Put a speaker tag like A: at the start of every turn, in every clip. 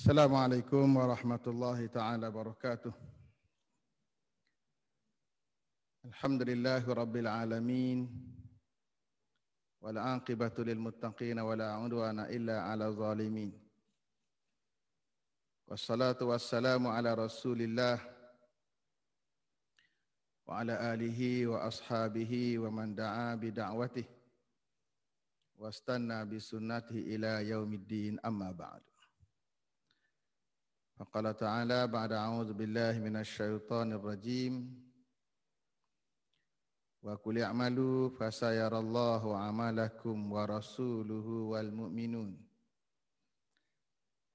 A: Assalamualaikum warahmatullahi ta'ala wabarakatuh. Alhamdulillahi rabbil alamin. Wal aqibatu lil muttaqin wa la udwana illa ala zalimin. Wassalatu wassalamu ala rasulillah wa ala alihi wa ashabihi wa man da'a bi da'watihi wastanna bi sunnatihi ila yaumiddin, amma ba'du. Faqala ta'ala ba'da a'udzu billahi minasy syaithanir rajim. Wa qul i'malu fasayarallahu 'amalakum wa rasuluhu wal mu'minun.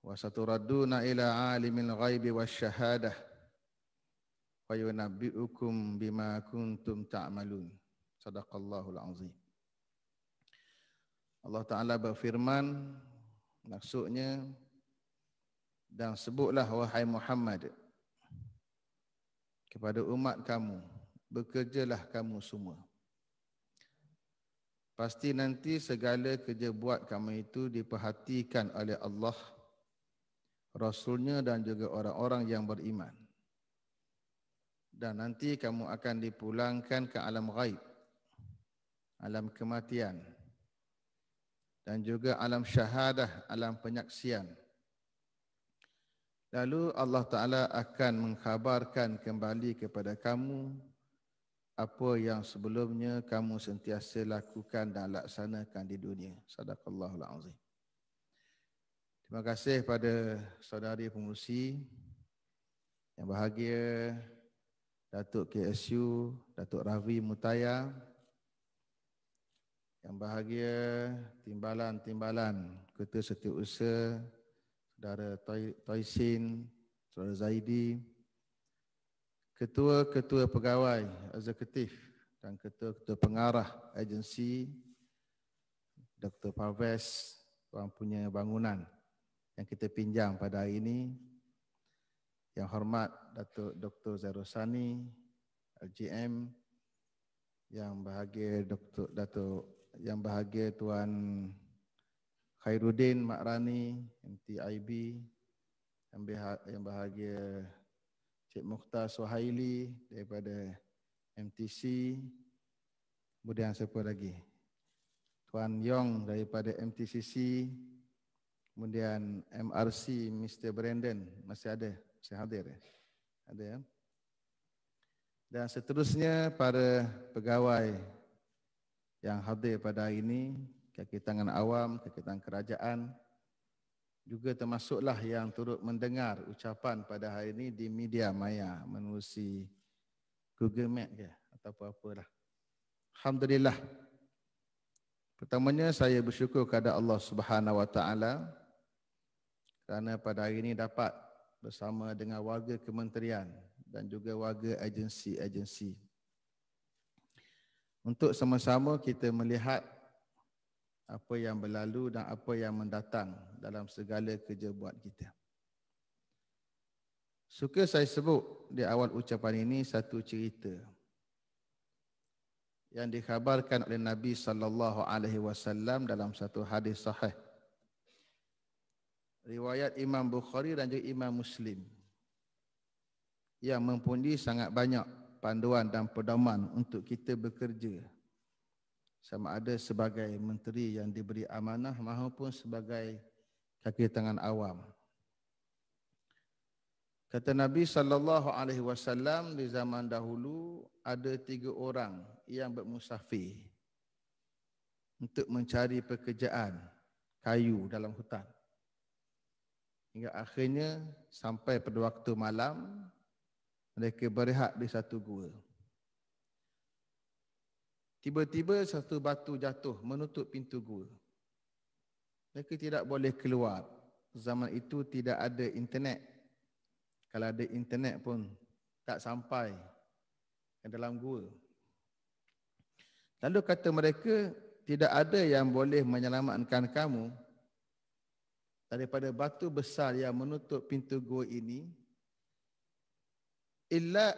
A: Wa saturadduna ila 'alimil ghaibi wasyahadah wa yunabbi'ukum bima kuntum ta'malun. Shadaqallahul 'azim. Allah Ta'ala berfirman, maksudnya, dan sebutlah wahai Muhammad kepada umat kamu, bekerjalah kamu semua. Pasti nanti segala kerja buat kamu itu diperhatikan oleh Allah, Rasulnya dan juga orang-orang yang beriman. Dan nanti kamu akan dipulangkan ke alam ghaib, alam kematian, dan juga alam syahadah, alam penyaksian. Lalu Allah Ta'ala akan mengkhabarkan kembali kepada kamu apa yang sebelumnya kamu sentiasa lakukan dan laksanakan di dunia. Sadaqallahul azim. Terima kasih pada saudari pengurusi yang bahagia, Datuk KSU, Datuk Ravi Mutaya, yang bahagia timbalan-timbalan Ketua Setiausaha, Saudara Toisin, Saudara Zaidi, ketua-ketua pegawai eksekutif dan ketua-ketua pengarah agensi, Dr. Parvez, Tuan punya bangunan yang kita pinjam pada hari ini, Yang Hormat Datuk Dr. Zairosani, LGM, yang bahagia Tuan Khairuddin Makrani, MTIB, yang bahagia Cik Mukhtar Suhaili daripada MTC, kemudian siapa lagi? Tuan Yong daripada MTCC, kemudian MRC Mr. Brandon, masih hadir ya? Ada ya? Dan seterusnya para pegawai yang hadir pada hari ini, kaki tangan awam, kaki tangan kerajaan, juga termasuklah yang turut mendengar ucapan pada hari ini di media maya menerusi Google Map ke atau apa-apalah. Alhamdulillah. Pertamanya saya bersyukur kepada Allah Subhanahu Wa Taala kerana pada hari ini dapat bersama dengan warga kementerian dan juga warga agensi-agensi untuk sama-sama kita melihat apa yang berlalu dan apa yang mendatang dalam segala kerja buat kita. Suka saya sebut di awal ucapan ini satu cerita yang dikhabarkan oleh Nabi SAW dalam satu hadis sahih, riwayat Imam Bukhari dan juga Imam Muslim, yang mempunyai sangat banyak panduan dan pedoman untuk kita bekerja, sama ada sebagai menteri yang diberi amanah maupun sebagai kaki tangan awam. Kata Nabi SAW, di zaman dahulu ada 3 orang yang bermusafir untuk mencari pekerjaan kayu dalam hutan. Hingga akhirnya sampai pada waktu malam, mereka berehat di satu gua. Tiba-tiba satu batu jatuh menutup pintu gua. Mereka tidak boleh keluar. Zaman itu tidak ada internet. Kalau ada internet pun tak sampai ke dalam gua. Lalu kata mereka, tidak ada yang boleh menyelamatkan kamu daripada batu besar yang menutup pintu gua ini, illa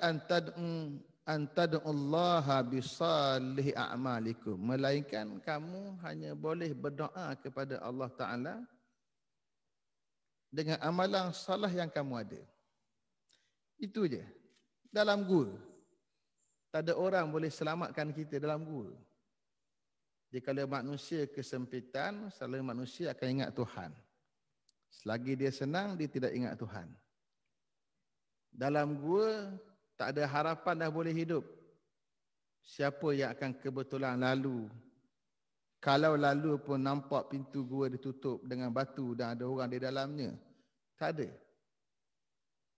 A: antad'ullaha bisalih a'malikum, melainkan kamu hanya boleh berdoa kepada Allah Ta'ala dengan amalan salah yang kamu ada. Itu je. Dalam gua. Tak ada orang boleh selamatkan kita dalam gua. Jadi kalau manusia kesempitan, selalu manusia akan ingat Tuhan. Selagi dia senang, dia tidak ingat Tuhan. Dalam gua, tak ada harapan dah boleh hidup. Siapa yang akan kebetulan lalu? Kalau lalu pun nampak pintu gua ditutup dengan batu dan ada orang di dalamnya. Tak ada.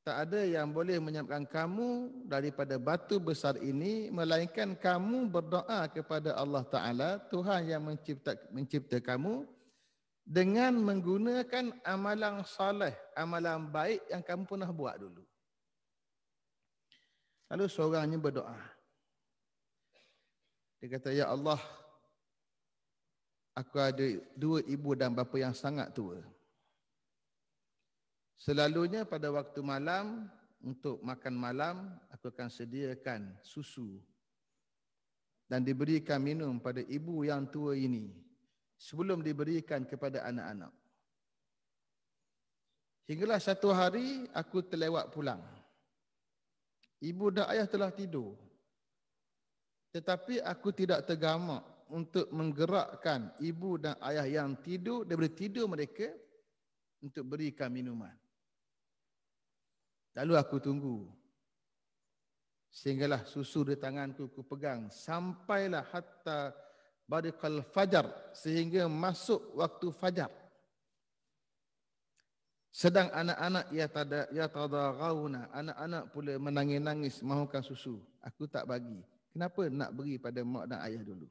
A: Tak ada yang boleh menyelamatkan kamu daripada batu besar ini, melainkan kamu berdoa kepada Allah Ta'ala, Tuhan yang mencipta kamu, dengan menggunakan amalan saleh, amalan baik yang kamu pernah buat dulu. Lalu seorangnya berdoa. Dia kata, Ya Allah, aku ada 2 ibu dan bapa yang sangat tua. Selalunya pada waktu malam, untuk makan malam, aku akan sediakan susu dan diberikan minum pada ibu yang tua ini sebelum diberikan kepada anak-anak. Hinggalah satu hari aku terlewat pulang. Ibu dan ayah telah tidur. Tetapi aku tidak tergamak untuk menggerakkan ibu dan ayah yang tidur daripada tidur mereka untuk berikan minuman. Lalu aku tunggu. Sehinggalah susu di tanganku ku pegang sampailah hatta bariqal fajar, sehingga masuk waktu fajar. Sedang anak-anak yatadaghauna, anak-anak pula menangis-nangis mahukan susu. Aku tak bagi. Kenapa nak beri pada mak dan ayah dulu?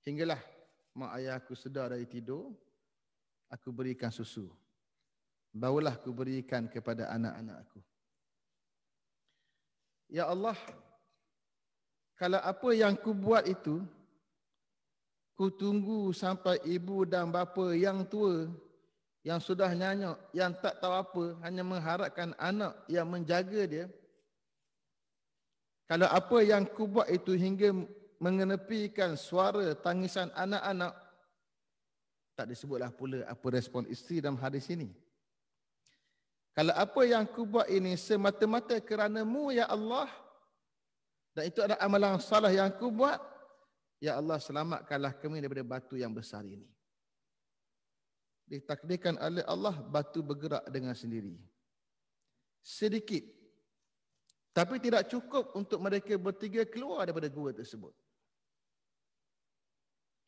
A: Hinggalah mak ayah aku sedar dari tidur, aku berikan susu. Barulah aku berikan kepada anak-anak aku. Ya Allah, kalau apa yang ku buat itu, ku tunggu sampai ibu dan bapa yang tua, yang sudah nyanyak, yang tak tahu apa, hanya mengharapkan anak yang menjaga dia. Kalau apa yang ku buat itu hingga mengenepikan suara tangisan anak-anak, tak disebutlah pula apa respon isteri dalam hadis ini. Kalau apa yang ku buat ini semata-mata kerana-Mu, Ya Allah, dan itu adalah amalan salah yang ku buat, Ya Allah, selamatkanlah kami daripada batu yang besar ini. Ditakdirkan oleh Allah, batu bergerak dengan sendiri. Sedikit. Tapi tidak cukup untuk mereka bertiga keluar daripada gua tersebut.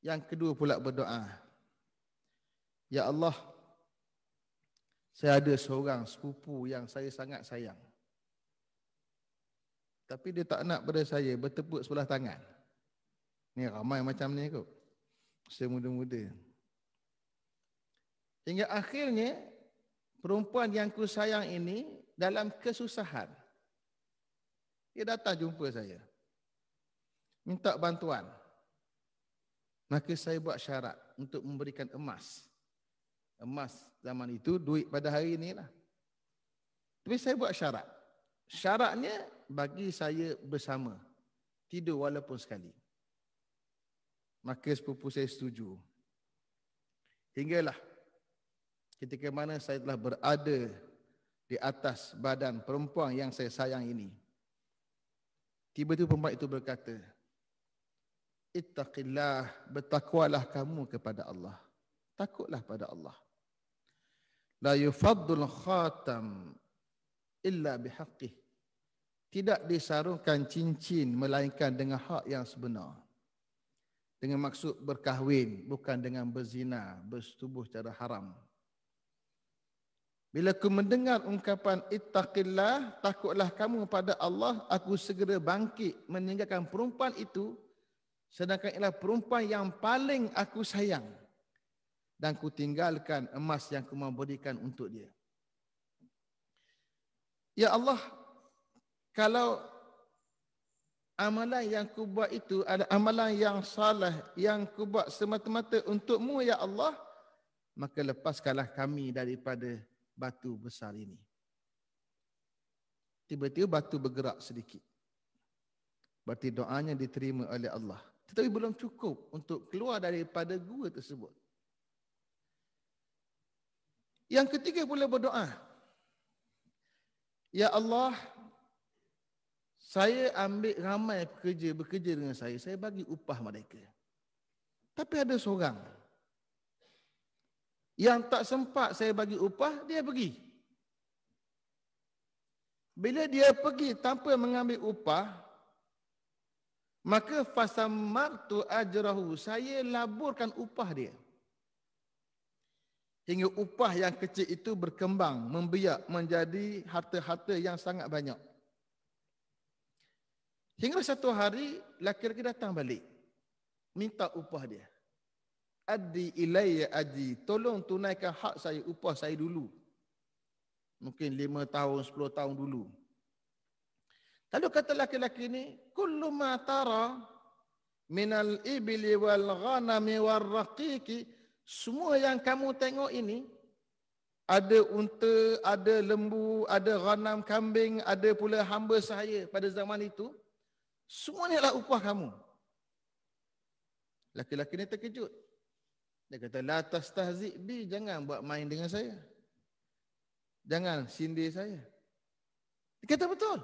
A: Yang kedua pula berdoa. Ya Allah, saya ada seorang sepupu yang saya sangat sayang. Tapi dia tak nak pada saya bertepuk sebelah tangan. Ni ramai macam ni kot. Saya muda-muda. Hingga akhirnya, perempuan yang ku sayang ini dalam kesusahan. Dia datang jumpa saya. Minta bantuan. Maka saya buat syarat untuk memberikan emas. Emas zaman itu duit pada hari inilah. Tapi saya buat syarat. Syaratnya bagi saya bersama. Tidur walaupun sekali. Maka sepupu saya setuju. Hinggalah ketika mana saya telah berada di atas badan perempuan yang saya sayang ini. Tiba-tiba perempuan itu berkata, Ittaqillah, bertakwalah kamu kepada Allah. Takutlah pada Allah. La yufaddul khatam illa bihaqqih. Tidak disarungkan cincin melainkan dengan hak yang sebenar. Dengan maksud berkahwin, bukan dengan berzina, bersetubuh secara haram. Bila aku mendengar ungkapan ittaqillah, takutlah kamu pada Allah, aku segera bangkit meninggalkan perempuan itu, sedangkan ialah perempuan yang paling aku sayang. Dan ku tinggalkan emas yang ku memberikan untuk dia. Ya Allah, kalau amalan yang ku buat itu adalah amalan yang salah, yang ku buat semata-mata untuk-Mu, Ya Allah, maka lepaskanlah kami daripada batu besar ini. Tiba-tiba batu bergerak sedikit. Berarti doanya diterima oleh Allah. Tetapi belum cukup untuk keluar daripada gua tersebut. Yang ketiga pula berdoa. Ya Allah, saya ambil ramai pekerja bekerja dengan saya bagi upah mereka. Tapi ada seorang yang tak sempat saya bagi upah, dia pergi. Bila dia pergi tanpa mengambil upah, maka fasamartu ajrahu, saya laburkan upah dia. Hingga upah yang kecil itu berkembang, membiak menjadi harta-harta yang sangat banyak. Hingga satu hari, laki-laki datang balik. Minta upah dia. Addi ilayya aji, tolong tunaikan hak saya, upah saya dulu. Mungkin 5 tahun, 10 tahun dulu. Lalu kata laki-laki ini, kullu ma tara minal ibli wal ghanami wal raqiqi, semua yang kamu tengok ini, ada unta, ada lembu, ada ghanam, kambing, ada pula hamba saya pada zaman itu, semuanya adalah upah kamu. Laki-laki ini terkejut. Dia kata, la tastahzi' bi, jangan buat main dengan saya. Jangan sindir saya. Dia kata, betul.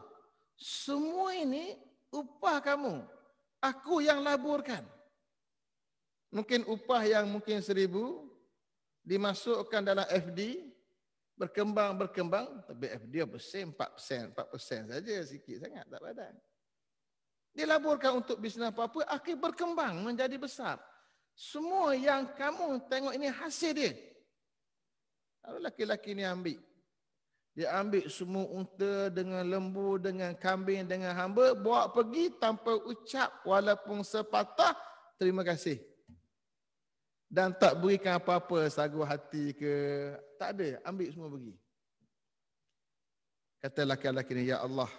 A: Semua ini upah kamu. Aku yang laburkan. Mungkin upah yang mungkin 1,000 dimasukkan dalam FD, berkembang, tapi FD apa persen, 4% saja, sikit sangat, tak padan. Dia laburkan untuk bisnes apa-apa, akhir berkembang menjadi besar. Semua yang kamu tengok ini hasil dia. Lalu laki-laki ini ambil. Dia ambil semua unta dengan lembu, dengan kambing, dengan hamba, bawa pergi tanpa ucap walaupun sepatah terima kasih. Dan tak berikan apa-apa, sagu hati ke, tak ada, ambil semua pergi. Kata laki-laki ini, ya Allah,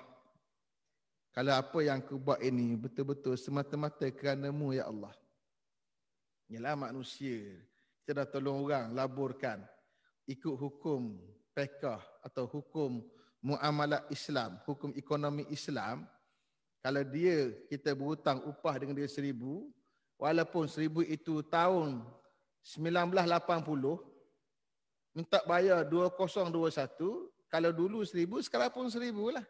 A: kalau apa yang aku buat ini betul-betul semata-mata kerana-Mu, ya Allah. Ialah manusia, kita dah tolong orang, laburkan, ikut hukum fiqh atau hukum muamalat Islam, hukum ekonomi Islam. Kalau kita berhutang upah dengan dia 1,000, walaupun 1,000 itu tahun 1980, minta bayar 2021, kalau dulu 1,000, sekarang pun 1,000 lah.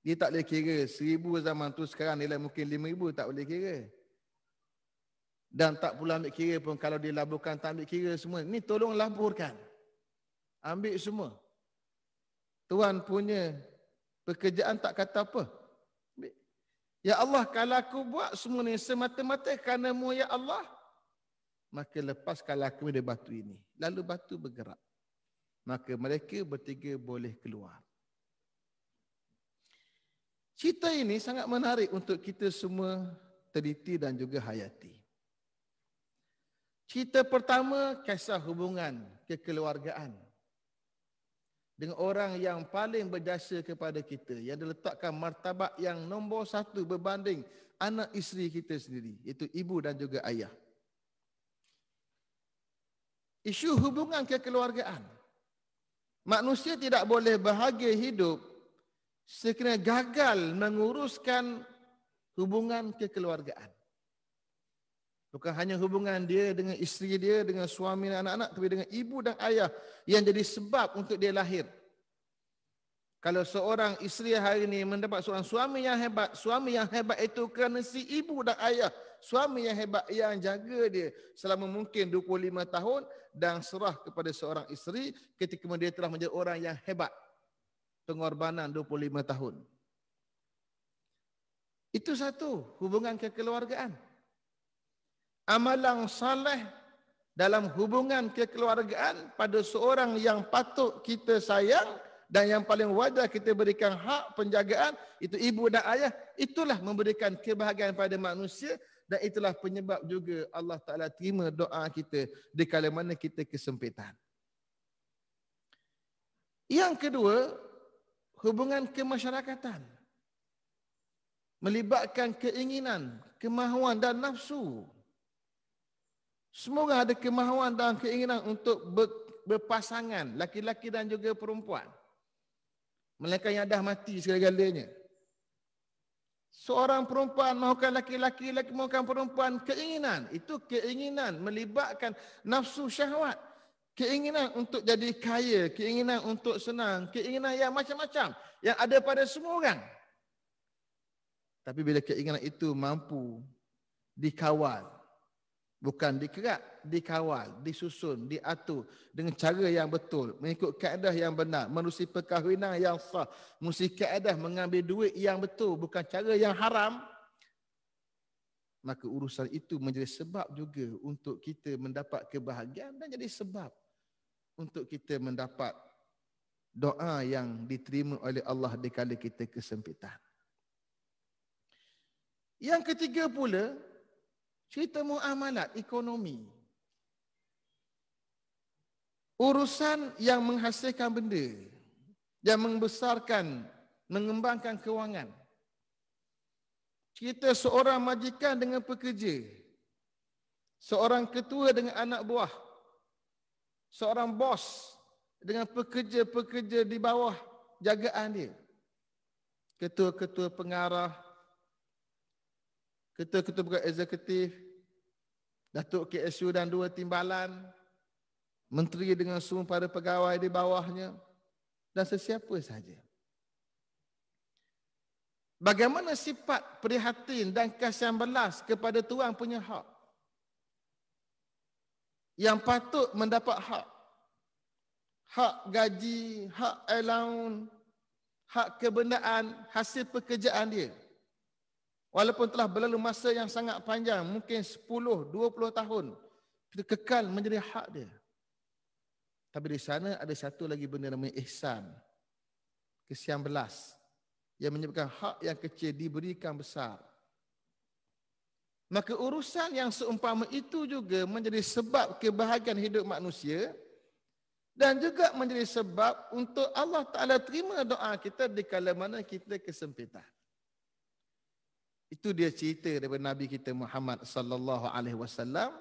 A: Dia tak boleh kira 1,000 zaman tu, sekarang nilai mungkin 5,000, tak boleh kira. Dan tak pula ambil kira pun kalau dia laburkan, tak ambil kira semua. Ni tolong laburkan. Ambil semua. Tuan punya pekerjaan tak kata apa. Ya Allah, kalau aku buat semua ni semata-mata kerana-Mu, ya Allah, maka lepaskanlah kami dari batu ini. Lalu batu bergerak. Maka mereka bertiga boleh keluar. Cerita ini sangat menarik untuk kita semua teliti dan juga hayati. Cerita pertama, kisah hubungan kekeluargaan dengan orang yang paling berjasa kepada kita, yang diletakkan martabat yang nombor 1 berbanding anak isteri kita sendiri, iaitu ibu dan juga ayah. Isu hubungan kekeluargaan. Manusia tidak boleh bahagia hidup sekiranya gagal menguruskan hubungan kekeluargaan. Bukan hanya hubungan dia dengan isteri dia, dengan suami dan anak-anak, tapi dengan ibu dan ayah yang jadi sebab untuk dia lahir. Kalau seorang isteri hari ini mendapat seorang suami yang hebat itu kerana si ibu dan ayah. Suami yang hebat yang jaga dia selama mungkin 25 tahun dan serah kepada seorang isteri ketika dia telah menjadi orang yang hebat. Pengorbanan 25 tahun. Itu satu, hubungan kekeluargaan. Amalan saleh dalam hubungan kekeluargaan pada seorang yang patut kita sayang dan yang paling wajar kita berikan hak penjagaan, itu ibu dan ayah, itulah memberikan kebahagiaan pada manusia dan itulah penyebab juga Allah Ta'ala terima doa kita di kala mana kita kesempitan. Yang kedua, hubungan kemasyarakatan. Melibatkan keinginan, kemahuan dan nafsu. Semua orang ada kemahuan dan keinginan untuk berpasangan, laki-laki dan juga perempuan. Melainkan yang dah mati segala-galanya. Seorang perempuan mahukan laki-laki, laki mahukan perempuan, keinginan. Itu keinginan melibatkan nafsu syahwat. keinginan untuk jadi kaya, keinginan untuk senang, keinginan yang macam-macam yang ada pada semua orang. Tapi bila keinginan itu mampu dikawal, bukan dikerak, dikawal, disusun, diatur dengan cara yang betul, mengikut kaedah yang benar, menerusi perkahwinan yang sah, menerusi kaedah mengambil duit yang betul, bukan cara yang haram, maka urusan itu menjadi sebab juga untuk kita mendapat kebahagiaan dan jadi sebab untuk kita mendapat doa yang diterima oleh Allah di kala kita kesempitan. Yang ketiga pula, cerita muamalat ekonomi. Urusan yang menghasilkan benda, yang membesarkan, mengembangkan kewangan. Cerita seorang majikan dengan pekerja, seorang ketua dengan anak buah, seorang bos dengan pekerja-pekerja di bawah jagaan dia. Ketua-ketua pengarah, ketua-ketua pegawai eksekutif, Datuk KSU dan 2 timbalan, menteri dengan semua para pegawai di bawahnya, dan sesiapa sahaja. Bagaimana sifat prihatin dan kasihan belas kepada tuan punya hak yang patut mendapat hak. Hak gaji, hak allowance, hak kebendaan hasil pekerjaan dia. Walaupun telah berlalu masa yang sangat panjang, mungkin 10, 20 tahun, kita kekal menjadi hak dia. Tapi di sana ada satu lagi benda namanya ihsan, kasihan belas, yang menyebabkan hak yang kecil diberikan besar. Maka urusan yang seumpama itu juga menjadi sebab kebahagiaan hidup manusia dan juga menjadi sebab untuk Allah Ta'ala terima doa kita di kala mana kita kesempitan. Itu dia cerita daripada Nabi kita Muhammad sallallahu alaihi wasallam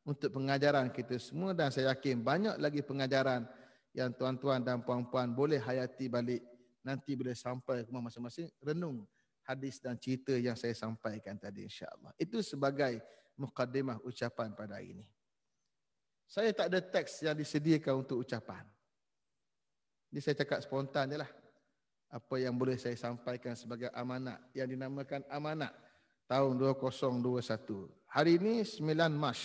A: untuk pengajaran kita semua, dan saya yakin banyak lagi pengajaran yang tuan-tuan dan puan-puan boleh hayati balik nanti bila sampai ke rumah masing-masing, renung hadis dan cerita yang saya sampaikan tadi, insya-Allah. Itu sebagai mukadimah ucapan pada hari ini. Saya tak ada teks yang disediakan untuk ucapan. Jadi saya cakap spontan je lah. Apa yang boleh saya sampaikan sebagai amanat yang dinamakan amanat tahun 2021. Hari ini 9 Mac.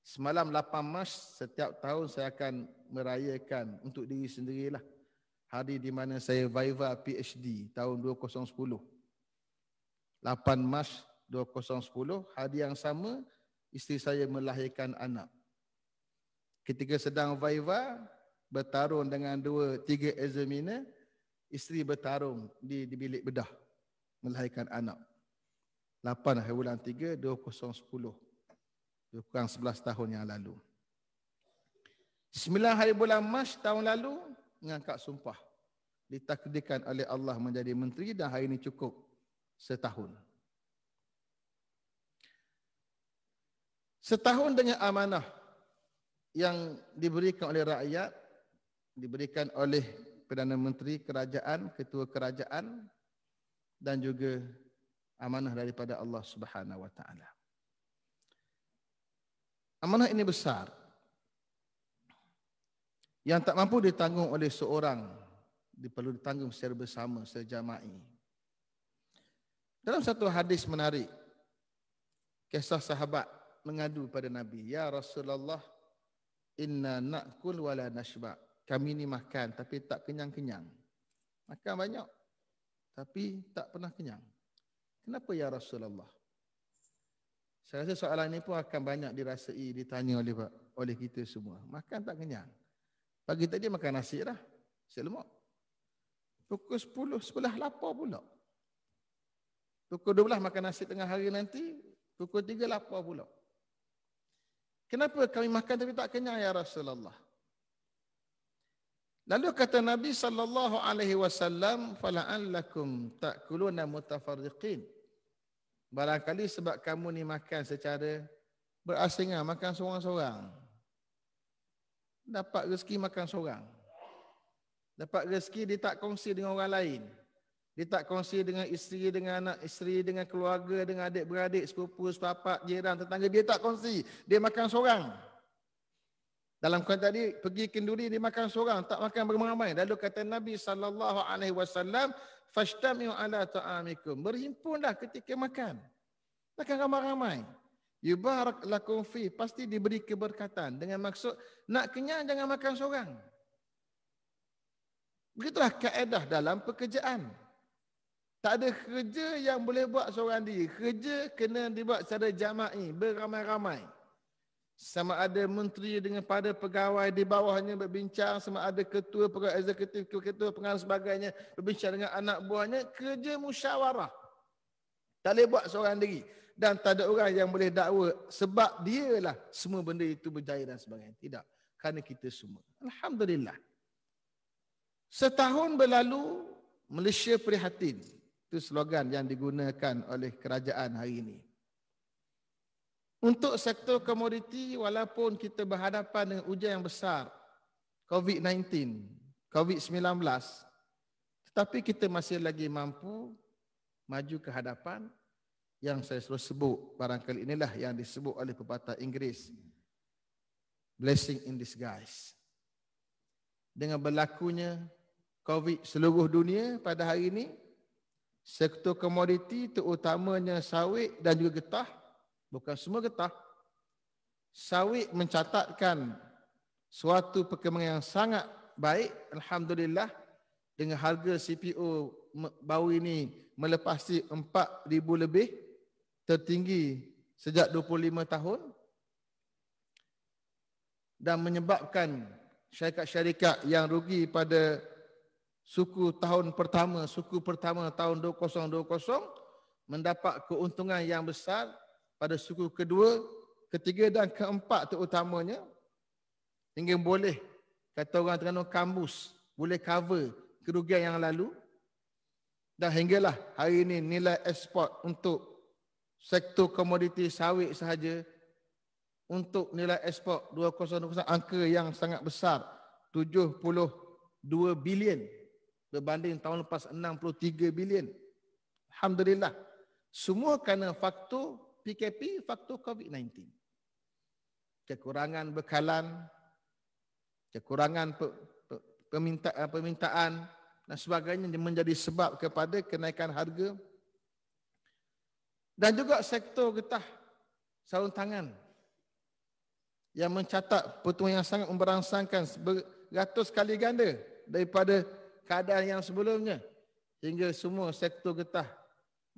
A: Semalam 8 Mac, setiap tahun saya akan merayakan untuk diri sendirilah hari di mana saya Viva PhD tahun 2010. 8 Mac 2010, hari yang sama isteri saya melahirkan anak. Ketika sedang Viva, bertarung dengan 2-3 examiner, isteri bertarung di bilik bedah melahirkan anak. 8 hari bulan 3 2010. Kurang 11 tahun yang lalu. 9 hari bulan Mac tahun lalu mengangkat sumpah. Ditakdirkan oleh Allah menjadi menteri dan hari ini cukup setahun. Setahun dengan amanah yang diberikan oleh rakyat, diberikan oleh Perdana Menteri Kerajaan, Ketua Kerajaan, dan juga amanah daripada Allah Subhanahu Wa Taala. Amanah ini besar, yang tak mampu ditanggung oleh seorang, perlu ditanggung secara bersama, secara jama'i. Dalam satu hadis menarik, kisah sahabat mengadu pada Nabi, "Ya Rasulullah, inna na'kul wa la nashba." Kami ni makan tapi tak kenyang-kenyang. Makan banyak tapi tak pernah kenyang. Kenapa ya Rasulullah? Saya rasa soalan ini pun akan banyak dirasai, ditanya oleh kita semua. Makan tak kenyang. Pagi tadi makan nasi dah, nasi lemak. Pukul 10, 11 lapar pula. Pukul 12 makan nasi tengah hari nanti, pukul 3 lapar pula. Kenapa kami makan tapi tak kenyang ya Rasulullah? Lalu kata Nabi sallallahu alaihi wasallam, fala'allakum ta'kuluna mutafarriqin. Barangkali sebab kamu ni makan secara berasingan, makan seorang-seorang. Dapat rezeki makan seorang. Dapat rezeki dia tak kongsi dengan orang lain. Dia tak kongsi dengan isteri, dengan anak isteri, dengan keluarga, dengan adik-beradik, sepupu, sepapak, jiran, tetangga. Dia tak kongsi. Dia makan seorang. Dalam konteks tadi, pergi kenduri dimakan seorang, tak makan beramai-ramai. Lalu kata Nabi SAW, "Fashtami'u ala ta'amikum." Berhimpunlah ketika makan. Makan ramai-ramai. Yubarak lakum fi, pasti diberi keberkatan. Dengan maksud, nak kenyang jangan makan seorang. Begitulah kaedah dalam pekerjaan. Tak ada kerja yang boleh buat seorang diri. Kerja kena dibuat secara jama'i, beramai-ramai. Sama ada menteri dengan pada pegawai di bawahnya berbincang, sama ada ketua pegawai eksekutif, ketua pengarah sebagainya berbincang dengan anak buahnya, kerja musyawarah. Tak boleh buat seorang diri. Dan tak ada orang yang boleh dakwa sebab dialah semua benda itu berjaya dan sebagainya. Tidak. Kerana kita semua. Alhamdulillah. Setahun berlalu, Malaysia prihatin. Itu slogan yang digunakan oleh kerajaan hari ini. Untuk sektor komoditi, walaupun kita berhadapan dengan ujian yang besar, COVID-19, COVID-19, tetapi kita masih lagi mampu maju ke hadapan yang saya selalu sebut, barangkali inilah yang disebut oleh pepatah Inggeris, blessing in disguise. Dengan berlakunya COVID seluruh dunia pada hari ini, sektor komoditi terutamanya sawit dan juga getah, bukan semua getah, sawit mencatatkan suatu perkembangan yang sangat baik, alhamdulillah, dengan harga CPO baru ini melepasi 4,000 lebih, tertinggi sejak 25 tahun, dan menyebabkan syarikat-syarikat yang rugi pada suku pertama tahun 2020 mendapat keuntungan yang besar pada suku kedua, ketiga dan keempat terutamanya, hingga boleh, kata orang Terengganu, kambus, boleh cover kerugian yang lalu. Dan hinggalah hari ini nilai ekspor untuk sektor komoditi sawit sahaja, untuk nilai ekspor 2020 angka yang sangat besar, 72 bilion berbanding tahun lepas 63 bilion. Alhamdulillah. Semua kerana faktor PKP, faktor COVID-19. Kekurangan bekalan, kekurangan permintaan dan sebagainya menjadi sebab kepada kenaikan harga. Dan juga sektor getah, sarung tangan yang mencatat pertumbuhan yang sangat memberangsangkan beratus kali ganda daripada keadaan yang sebelumnya, hingga semua sektor getah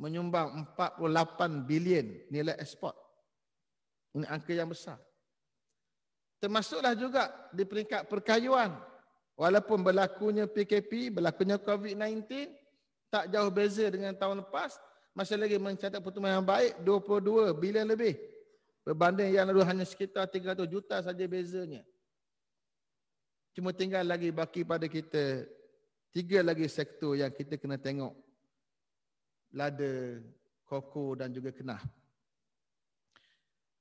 A: menyumbang 48 bilion nilai ekspor. Ini angka yang besar. Termasuklah juga di peringkat perkayuan. Walaupun berlakunya PKP, berlakunya COVID-19, tak jauh beza dengan tahun lepas, masih lagi mencatat pertumbuhan yang baik, 22 bilion lebih. Berbanding yang lalu hanya sekitar 300 juta saja bezanya. Cuma tinggal lagi baki pada kita 3 lagi sektor yang kita kena tengok. Lada, koko dan juga kenah.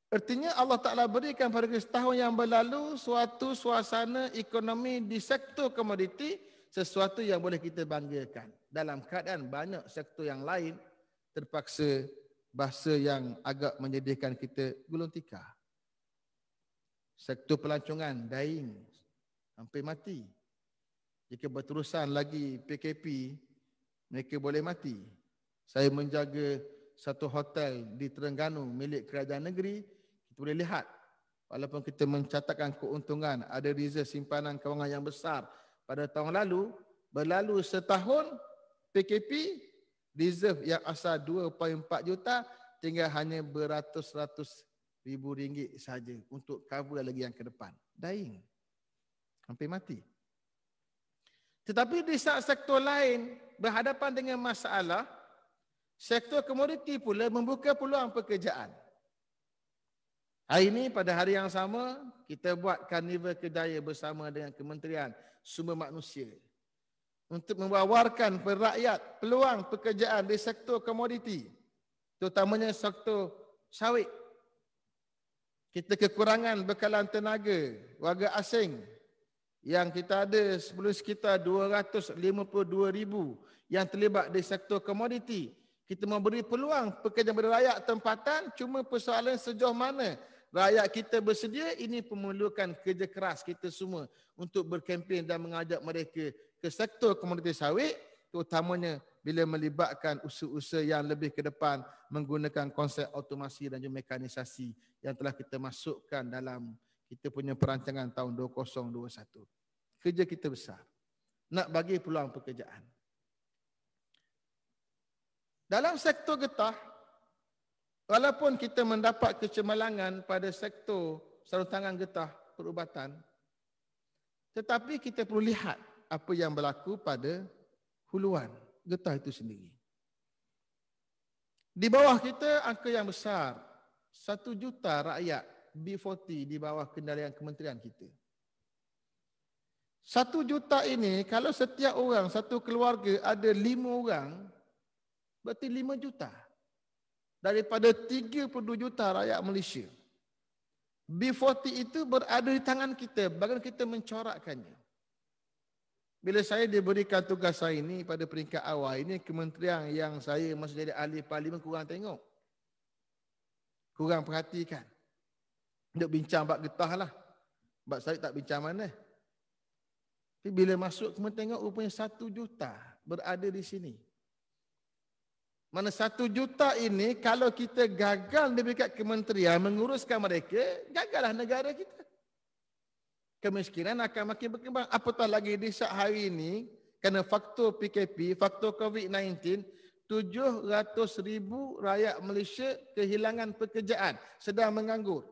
A: Artinya Allah Ta'ala berikan pada kita setahun yang berlalu suatu suasana ekonomi di sektor komoditi, sesuatu yang boleh kita banggakan. Dalam keadaan banyak sektor yang lain terpaksa bahasa yang agak menyedihkan kita gulung tikar. Sektor pelancongan, dying, hampir mati. Jika berterusan lagi PKP, mereka boleh mati. Saya menjaga satu hotel di Terengganu milik kerajaan negeri, kita boleh lihat walaupun kita mencatatkan keuntungan, ada reserve simpanan kewangan yang besar pada tahun lalu, berlalu setahun PKP, reserve yang asal 2.4 juta tinggal hanya beratus-ratus ribu ringgit saja untuk cover lagi yang ke depan. Dying. Hampir mati. Tetapi di sektor lain berhadapan dengan masalah, sektor komoditi pula membuka peluang pekerjaan. Hari ini pada hari yang sama, kita buat karnival kedaya bersama dengan Kementerian Sumber Manusia untuk mewawarkan kepada rakyat peluang pekerjaan di sektor komoditi, terutamanya sektor sawit. Kita kekurangan bekalan tenaga warga asing yang kita ada sebelum sekitar 252,000 yang terlibat di sektor komoditi. Kita memberi peluang pekerjaan bagi rakyat tempatan, cuma persoalan sejauh mana rakyat kita bersedia, ini memerlukan kerja keras kita semua untuk berkempen dan mengajak mereka ke sektor komoditi sawit, terutamanya bila melibatkan usaha-usaha yang lebih ke depan menggunakan konsep automasi dan juga mekanisasi yang telah kita masukkan dalam kita punya perancangan tahun 2021. Kerja kita besar. Nak bagi peluang pekerjaan. Dalam sektor getah, walaupun kita mendapat kecemerlangan pada sektor sarung tangan getah perubatan, tetapi kita perlu lihat apa yang berlaku pada huluan getah itu sendiri. Di bawah kita angka yang besar, 1 juta rakyat B40 di bawah kendalian kementerian kita. 1 juta ini kalau setiap orang, satu keluarga ada 5 orang, berarti 5 juta. Daripada 32 juta rakyat Malaysia. B40 itu berada di tangan kita, bagaimana kita mencorakkannya. Bila saya diberikan tugas saya ini pada peringkat awal, ini kementerian yang saya masa jadi ahli parlimen kurang tengok. Kurang perhatikan. Untuk bincang bab getah lah. Bab saya tak bincang mana. Tapi bila masuk kementerian tengok rupanya 1 juta berada di sini. Mana 1 juta ini kalau kita gagal di dekat kementerian menguruskan mereka, gagallah negara kita. Kemiskinan akan makin berkembang. Apatah lagi di saat hari ini, kerana faktor PKP, faktor COVID-19, 700,000 rakyat Malaysia kehilangan pekerjaan, sedang menganggur.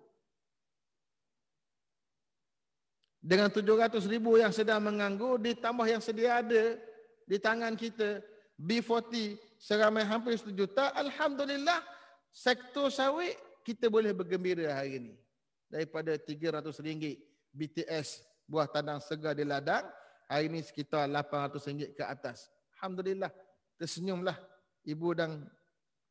A: Dengan 700,000 yang sedang menganggur, ditambah yang sedia ada di tangan kita, B40 seramai hampir 1 juta, alhamdulillah sektor sawit kita boleh bergembira hari ini. Daripada RM300 BTS buah tanam segar di ladang, hari ini sekitar RM800 ke atas. Alhamdulillah, tersenyumlah ibu dan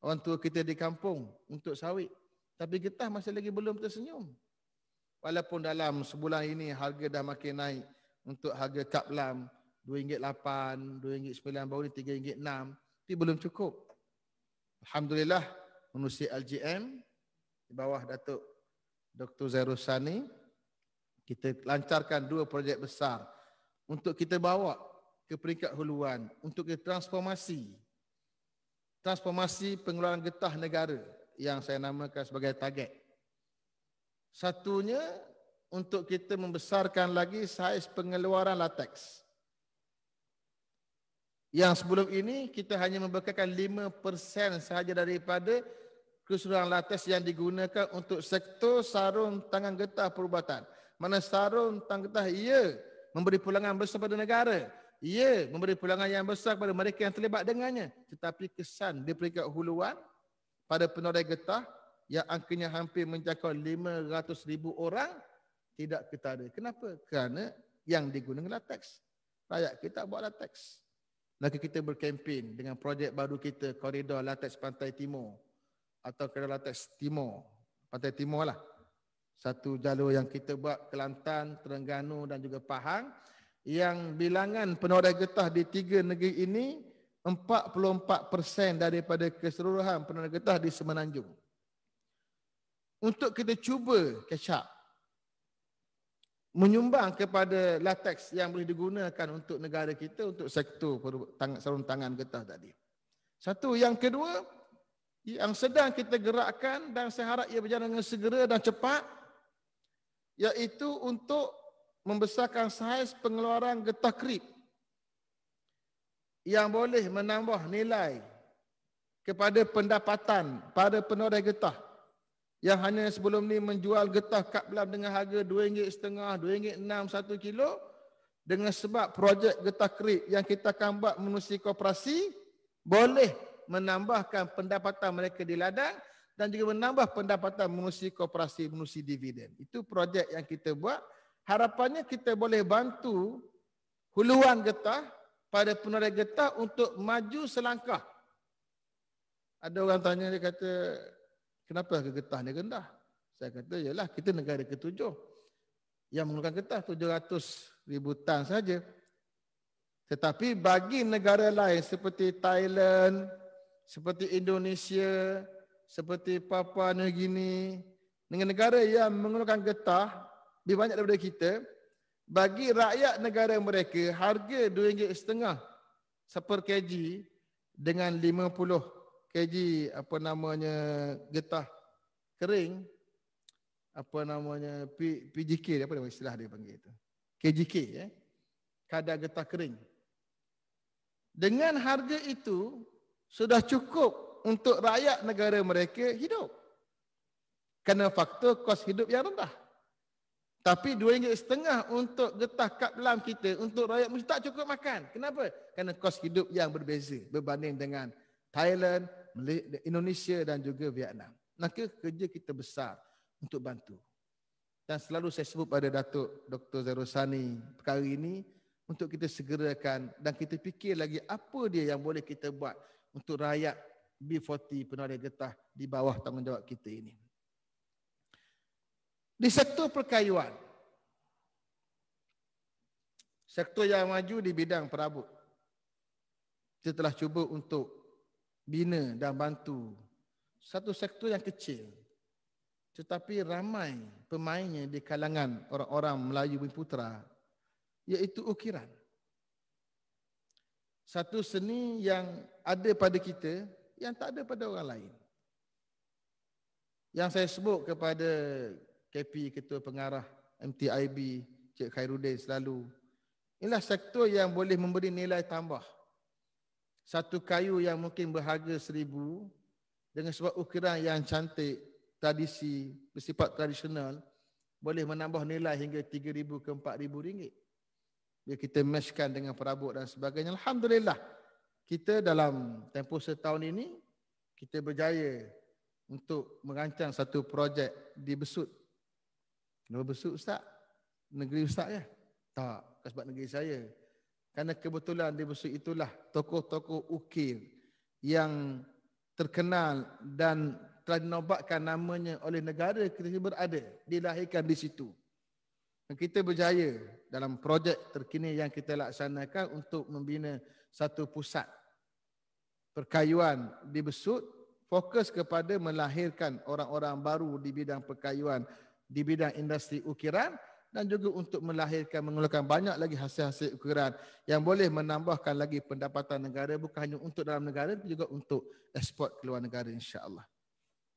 A: orang tua kita di kampung untuk sawit. Tapi getah masih lagi belum tersenyum. Walaupun dalam sebulan ini harga dah makin naik untuk harga kaplam RM2.8, RM2.9, baru ni RM3.6, tapi belum cukup. Alhamdulillah, menerusi LGM di bawah Datuk Dr. Zairul Sani, kita lancarkan 2 projek besar untuk kita bawa ke peringkat huluan, untuk kita transformasi pengeluaran getah negara yang saya namakan sebagai target. Satunya untuk kita membesarkan lagi saiz pengeluaran latex. Yang sebelum ini kita hanya membekalkan 5% sahaja daripada keseluruhan latex yang digunakan untuk sektor sarung tangan getah perubatan. Mana sarung tangan getah, ia memberi pulangan besar pada negara. Ia memberi pulangan yang besar kepada mereka yang terlibat dengannya. Tetapi kesan di peringkat huluan pada penoreh getah yang angkanya hampir mencakup 500,000 orang tidak kita ada. Kenapa? Kerana yang digunakan latex. Rakyat kita buat latex. Maka kita berkempen dengan projek baru kita, koridor latex Pantai Timur atau koridor latex Timur, Pantai Timur lah. Satu jalur yang kita buat Kelantan, Terengganu dan juga Pahang, yang bilangan penoreh getah di 3 negeri ini 44% daripada keseluruhan penoreh getah di Semenanjung. Untuk kita cuba catch up, menyumbang kepada latex yang boleh digunakan untuk negara kita, untuk sektor sarung tangan getah tadi. Satu. Yang kedua, yang sedang kita gerakkan dan saya harap ia berjalan dengan segera dan cepat, iaitu untuk membesarkan saiz pengeluaran getah krip yang boleh menambah nilai kepada pendapatan pada penoreh getah yang hanya sebelum ni menjual getah kaplam dengan harga RM2.5, RM2.6 1 kilo, dengan sebab projek getah krip yang kita akan buat menerusi koperasi boleh menambahkan pendapatan mereka di ladang dan juga menambah pendapatan menerusi koperasi, menerusi dividen. Itu projek yang kita buat. Harapannya kita boleh bantu huluan getah pada penoreh getah untuk maju selangkah. Ada orang tanya, dia kata, kenapa harga getah ni rendah? Saya kata, yalah kita negara ke-7 yang menggunakan getah 700,000 tan saja. Tetapi bagi negara lain seperti Thailand, seperti Indonesia, seperti Papua New Guinea, dengan negara yang mengeluarkan getah lebih banyak daripada kita, bagi rakyat negara mereka harga RM2.5 per kg dengan 50 kg getah kering, PGK, apa nama istilah dia panggil itu, KGK, kadar getah kering. Dengan harga itu sudah cukup untuk rakyat negara mereka hidup. Kerana faktor kos hidup yang rendah. Tapi RM2.5 untuk getah kap lam kita, untuk rakyat mesti tak cukup makan. Kenapa? Kerana kos hidup yang berbeza berbanding dengan Thailand, Indonesia dan juga Vietnam. Maka kerja kita besar untuk bantu. Dan selalu saya sebut pada Datuk Dr. Zairosani perkara ini untuk kita segerakan dan kita fikir lagi apa dia yang boleh kita buat untuk rakyat B40 penuai getah di bawah tanggungjawab kita ini. Di sektor perkayuan, sektor yang maju di bidang perabot, kita telah cuba untuk bina dan bantu satu sektor yang kecil tetapi ramai pemainnya di kalangan orang-orang Melayu Bumiputera, iaitu ukiran. Satu seni yang ada pada kita yang tak ada pada orang lain. Yang saya sebut kepada KP, Ketua Pengarah MTIB, Cik Khairuddin selalu, inilah sektor yang boleh memberi nilai tambah. Satu kayu yang mungkin berharga RM1,000 dengan sebab ukiran yang cantik, tradisi, bersifat tradisional, boleh menambah nilai hingga RM3,000 ke RM4,000. Bila kita matchkan dengan perabot dan sebagainya, alhamdulillah, kita dalam tempoh setahun ini, kita berjaya untuk merancang satu projek di Besut. Kenapa Besut, Ustaz? Negeri Ustaz ya? Tak, sebab negeri saya. Kerana kebetulan di Besut itulah tokoh-tokoh ukir yang terkenal dan telah dinobatkan namanya oleh negara kita berada, dilahirkan di situ. Dan kita berjaya dalam projek terkini yang kita laksanakan untuk membina satu pusat perkayuan di Besut, fokus kepada melahirkan orang-orang baru di bidang perkayuan, di bidang industri ukiran, dan juga untuk melahirkan, mengeluarkan banyak lagi hasil-hasil ukiran yang boleh menambahkan lagi pendapatan negara, bukan hanya untuk dalam negara, tapi juga untuk ekspor keluar negara, insya-Allah.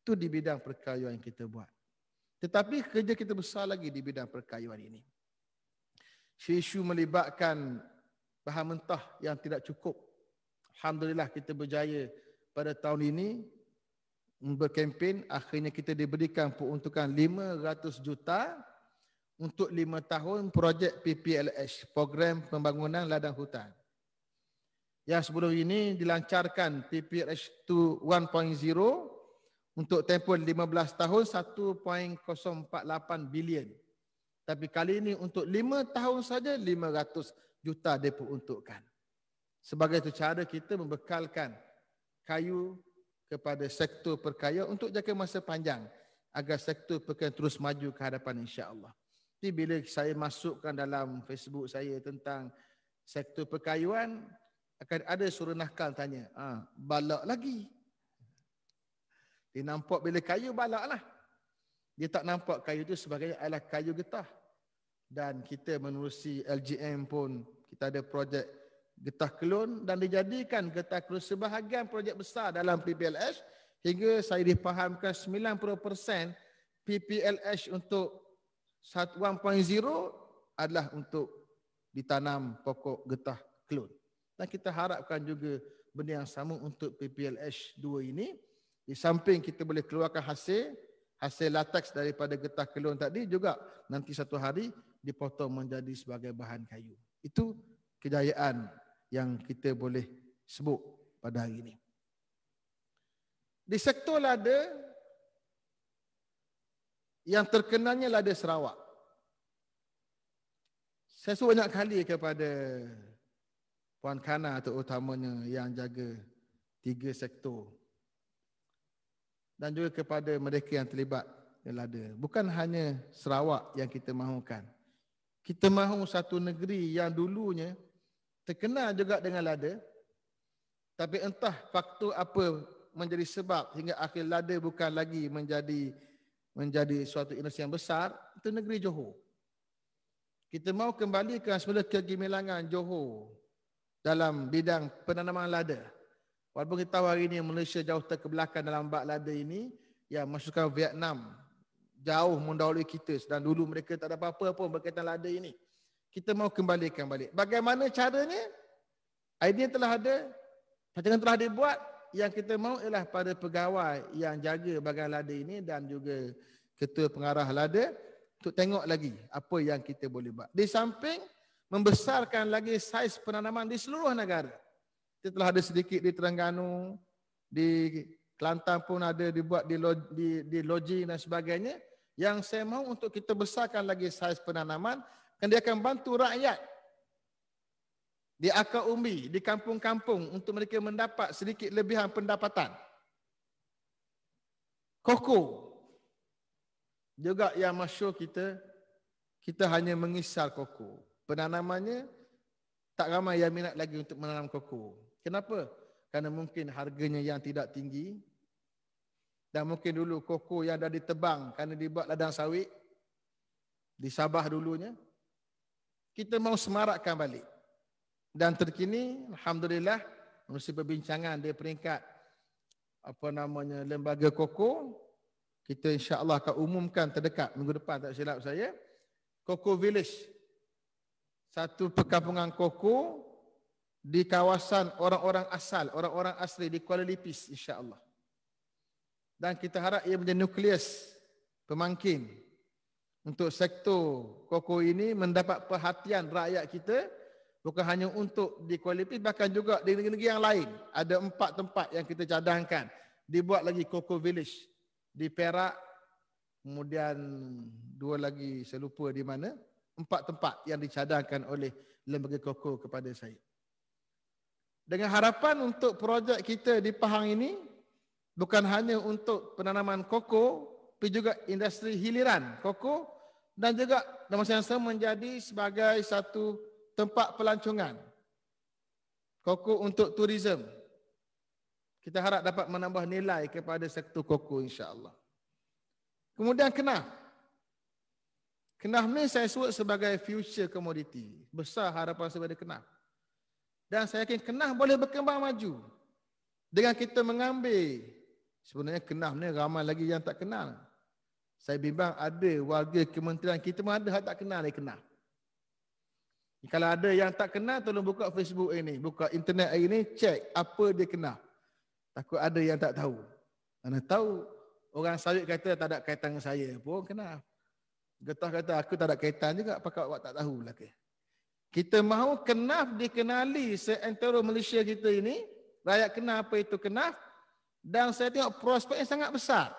A: Itu di bidang perkayuan yang kita buat. Tetapi kerja kita besar lagi di bidang perkayuan ini. Isu melibatkan bahan mentah yang tidak cukup. Alhamdulillah kita berjaya pada tahun ini berkempen, akhirnya kita diberikan peruntukan 500 juta untuk 5 tahun projek PPLH, Program Pembangunan Ladang Hutan. Yang sebelum ini dilancarkan PPLH 1.0 untuk tempoh 15 tahun 1.048 bilion. Tapi kali ini untuk 5 tahun saja 500 juta diperuntukkan. Sebagai itu cara kita membekalkan kayu kepada sektor perkayuan untuk jangka masa panjang agar sektor perkayuan terus maju ke hadapan, insya-Allah. Jadi bila saya masukkan dalam Facebook saya tentang sektor perkayuan, akan ada suruh nakal tanya, balak lagi. Dia nampak bila kayu balaklah. Dia tak nampak kayu itu sebagai adalah kayu getah. Dan kita menerusi LGM pun, kita ada projek getah kelun dan dijadikan getah kelun sebahagian projek besar dalam PPLH hingga saya difahamkan 90% PPLH untuk 1.0 adalah untuk ditanam pokok getah kelun. Dan kita harapkan juga benda yang sama untuk PPLH 2 ini. Di samping kita boleh keluarkan hasil lateks daripada getah kelun tadi juga nanti satu hari dipotong menjadi sebagai bahan kayu. Itu kejayaan yang kita boleh sebut pada hari ini. Di sektor lada, yang terkenalnya lada Sarawak. Saya sebut banyak kali kepada Puan Kana terutamanya yang jaga 3 sektor. Dan juga kepada mereka yang terlibat dengan lada. Bukan hanya Sarawak yang kita mahukan. Kita mahu satu negeri yang dulunya terkenal juga dengan lada, tapi entah faktor apa menjadi sebab hingga akhir lada bukan lagi menjadi menjadi suatu industri yang besar, itu negeri Johor. Kita mau kembalikan semula kegemilangan Johor dalam bidang penanaman lada. Walaupun kita tahu hari ini Malaysia jauh terkebelakang dalam bab lada ini, yang masukkan Vietnam jauh mendahului kita, dan dulu mereka tak ada apa-apa pun berkaitan lada ini. Kita mau kembalikan balik. Bagaimana caranya? Idea telah ada, rancangan telah dibuat. Yang kita mahu ialah pada pegawai yang jaga bahagian lada ini dan juga ketua pengarah lada untuk tengok lagi apa yang kita boleh buat. Di samping membesarkan lagi saiz penanaman di seluruh negara. Kita telah ada sedikit di Terengganu, di Kelantan pun ada dibuat di Loji dan sebagainya. Yang saya mahu untuk kita besarkan lagi saiz penanaman, kan dia akan bantu rakyat di akar umbi, di kampung-kampung untuk mereka mendapat sedikit lebihan pendapatan. Koko juga yang masyhur kita hanya mengisar koko. Penanamannya tak ramai yang minat lagi untuk menanam koko. Kenapa? Kerana mungkin harganya yang tidak tinggi dan mungkin dulu koko yang dah ditebang kerana dibuat ladang sawit di Sabah dulunya. Kita mahu semarakkan balik. Dan terkini, alhamdulillah, melalui perbincangan di peringkat lembaga koko, kita insya-Allah akan umumkan terdekat minggu depan, tak silap saya, Koko Village, satu perkampungan koko di kawasan orang-orang asal, orang-orang asli di Kuala Lipis, insya-Allah. Dan kita harap ia menjadi nukleus pemangkin untuk sektor koko ini mendapat perhatian rakyat kita. Bukan hanya untuk di Kuala Lumpur, bahkan juga di negeri-negeri yang lain. Ada 4 tempat yang kita cadangkan. Dibuat lagi Koko Village di Perak. Kemudian 2 lagi, saya lupa di mana. 4 tempat yang dicadangkan oleh lembaga koko kepada saya. Dengan harapan untuk projek kita di Pahang ini, bukan hanya untuk penanaman koko, tapi juga industri hiliran koko, dan juga dalam masa yang sama menjadi sebagai satu tempat pelancongan koko untuk turisme. Kita harap dapat menambah nilai kepada sektor koko, insya-Allah. Kemudian kenaf. Kenaf ni saya sebut sebagai future commodity. Besar harapan saya pada kenaf. Dan saya yakin kenaf boleh berkembang maju dengan kita mengambil. Sebenarnya kenaf ni ramai lagi yang tak kenal. Saya bimbang ada warga kementerian kita pun ada yang tak kenal ni kenaf. Kalau ada yang tak kenal, tolong buka Facebook ini, buka internet ini, cek apa dia kenal. Takut ada yang tak tahu. Mana tahu orang sawit kata tak ada kaitan dengan saya pun kenal. Getah kata aku tak ada kaitan juga, apakah awak tak tahu lah ke? Kita mahu kenaf dikenali seantero Malaysia kita ini, rakyat kenal apa itu kenaf, dan saya tengok prospeknya sangat besar.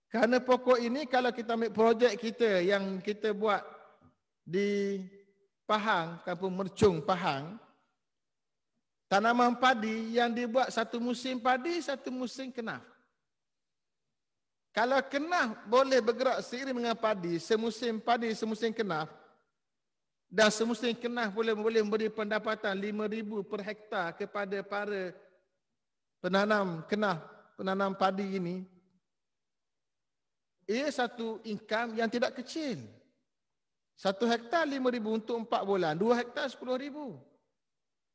A: Kerana pokok ini kalau kita ambil projek kita yang kita buat di Pahang, kampung Mercung Pahang, tanaman padi yang dibuat satu musim padi, satu musim kenaf. Kalau kenaf boleh bergerak seiring dengan padi, semusim kenaf, dan semusim kenaf boleh memberi pendapatan 5,000 per hektar kepada para penanam kenaf, penanam padi ini, ia satu income yang tidak kecil. 1 hektar 5,000 untuk 4 bulan, 2 hektar 10,000.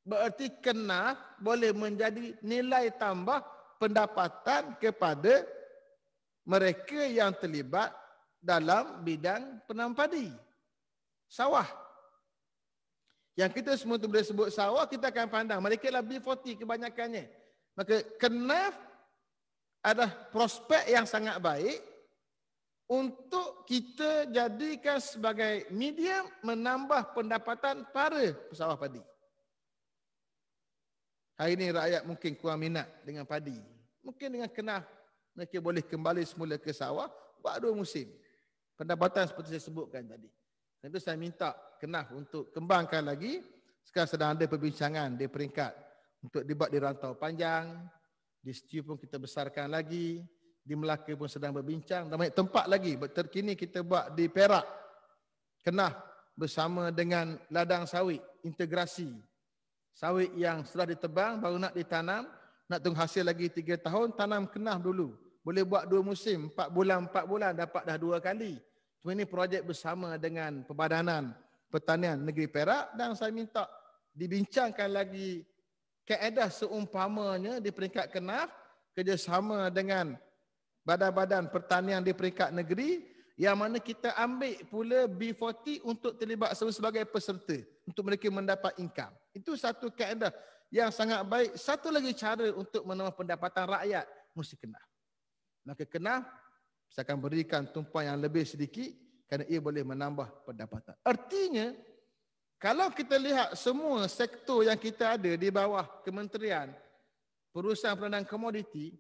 A: Berarti kenaf boleh menjadi nilai tambah pendapatan kepada mereka yang terlibat dalam bidang penanam padi. Sawah. Yang kita semua tu boleh sebut sawah, kita akan pandang mereka adalah B40 kebanyakannya. Maka kenaf adalah prospek yang sangat baik untuk kita jadikan sebagai medium menambah pendapatan para pesawah padi. Hari ini rakyat mungkin kurang minat dengan padi. Mungkin dengan kenaf mereka boleh kembali semula ke sawah, buat 2 musim. Pendapatan seperti saya sebutkan tadi. Itu saya minta kenaf untuk kembangkan lagi. Sekarang sedang ada perbincangan di peringkat untuk dibuat di Rantau Panjang. Di Setiu pun kita besarkan lagi. Di Melaka pun sedang berbincang. Dan banyak tempat lagi. Terkini kita buat di Perak. Kenaf bersama dengan ladang sawit. Integrasi. Sawit yang sudah ditebang baru nak ditanam. Nak tunggu hasil lagi 3 tahun. Tanam kenaf dulu. Boleh buat 2 musim, 4 bulan dapat dah 2 kali. Cuma ini projek bersama dengan Perbadanan Pertanian Negeri Perak dan saya minta dibincangkan lagi kaedah seumpamanya di peringkat KNAF kerjasama dengan badan-badan pertanian di peringkat negeri yang mana kita ambil pula B40 untuk terlibat sebagai peserta untuk mereka mendapat income. Itu satu kaedah yang sangat baik. Satu lagi cara untuk menambah pendapatan rakyat mesti KNAF. Maka KNAF saya akan berikan tumpuan yang lebih sedikit kerana ia boleh menambah pendapatan. Artinya kalau kita lihat semua sektor yang kita ada di bawah kementerian perusahaan perdagangan komoditi,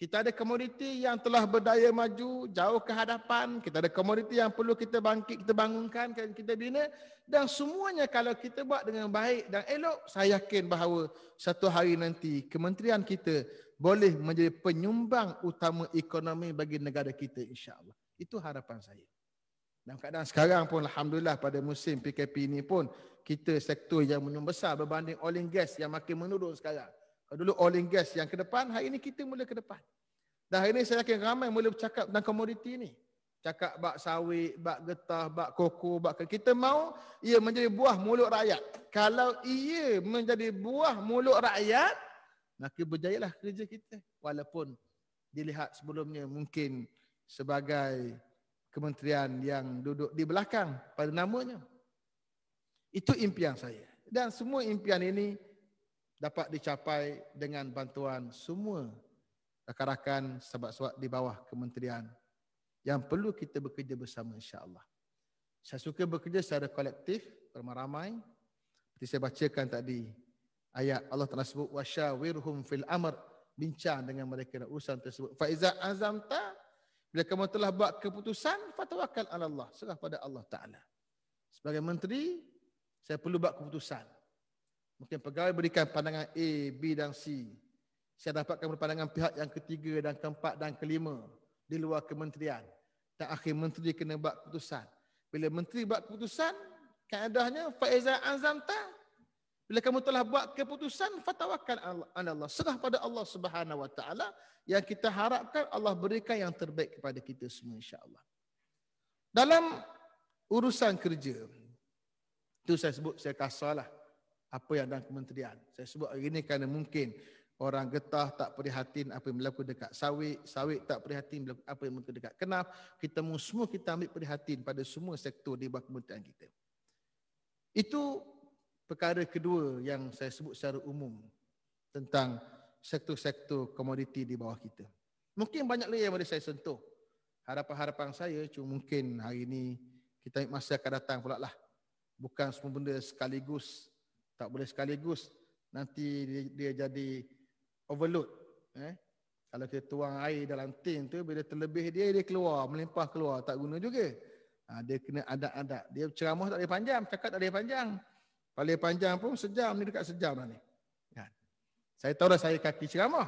A: kita ada komoditi yang telah berdaya maju, jauh ke hadapan. Kita ada komoditi yang perlu kita bangkit, kita bangunkan, kita bina. Dan semuanya kalau kita buat dengan baik dan elok, saya yakin bahawa satu hari nanti kementerian kita boleh menjadi penyumbang utama ekonomi bagi negara kita, insya-Allah. Itu harapan saya. Dalam keadaan sekarang pun, alhamdulillah pada musim PKP ini pun, kita sektor yang membesar berbanding oil and gas yang makin menurun sekarang. Kalau dulu oil and gas yang ke depan, hari ini kita mula ke depan. Dan hari ini saya yakin ramai mula bercakap tentang komoditi ini. Cakap bak sawit, bak getah, bak koko, bak kita mau ia menjadi buah mulut rakyat. Kalau ia menjadi buah mulut rakyat, maka berjayalah kerja kita. Walaupun dilihat sebelumnya mungkin sebagai kementerian yang duduk di belakang pada namanya. Itu impian saya. Dan semua impian ini dapat dicapai dengan bantuan semua rakan-rakan sahabat-sahabat di bawah kementerian yang perlu kita bekerja bersama, insya-Allah. Saya suka bekerja secara kolektif, ramai-ramai. Seperti saya bacakan tadi, ayat Allah Taala sebut wasyawirhum fil amr, bincang dengan mereka dalam urusan tersebut. Fa iza azamta, bila kamu telah buat keputusan, fatawakkal 'ala Allah, serah pada Allah Taala. Sebagai menteri, saya perlu buat keputusan. Mungkin pegawai berikan pandangan A, B dan C. Saya dapatkan pandangan pihak yang ketiga dan keempat dan kelima di luar kementerian. Dan akhir menteri kena buat keputusan. Bila menteri buat keputusan, kaedahnya faiza azamta. Bila kamu telah buat keputusan, fatawakkal 'ala Allah. Serah pada Allah Subhanahu Wa Taala. Yang kita harapkan Allah berikan yang terbaik kepada kita semua, insya-Allah. Dalam urusan kerja, itu saya sebut saya kasarlah apa yang dalam kementerian. Saya sebut hari ini kerana mungkin orang getah tak prihatin apa yang berlaku dekat sawit, sawit tak prihatin apa yang berlaku dekat KNAF. Kita semua kita ambil prihatin pada semua sektor di bawah kementerian kita. Itu perkara kedua yang saya sebut secara umum tentang sektor-sektor komoditi di bawah kita. Mungkin banyak lagi yang boleh saya sentuh. Harapan-harapan saya cuma mungkin hari ini kita masa akan datang pula lah. Bukan semua benda sekaligus. Tak boleh sekaligus. Nanti dia jadi overload. Kalau kita tuang air dalam tin tu, bila terlebih dia keluar, melimpah keluar. Tak guna juga. Dia kena adat-adat. Dia ceramah tak boleh panjang, cakap tak boleh panjang. Paling panjang pun sejam ni, dekat sejam dah ni. Saya tahu dah saya kaki ceramah.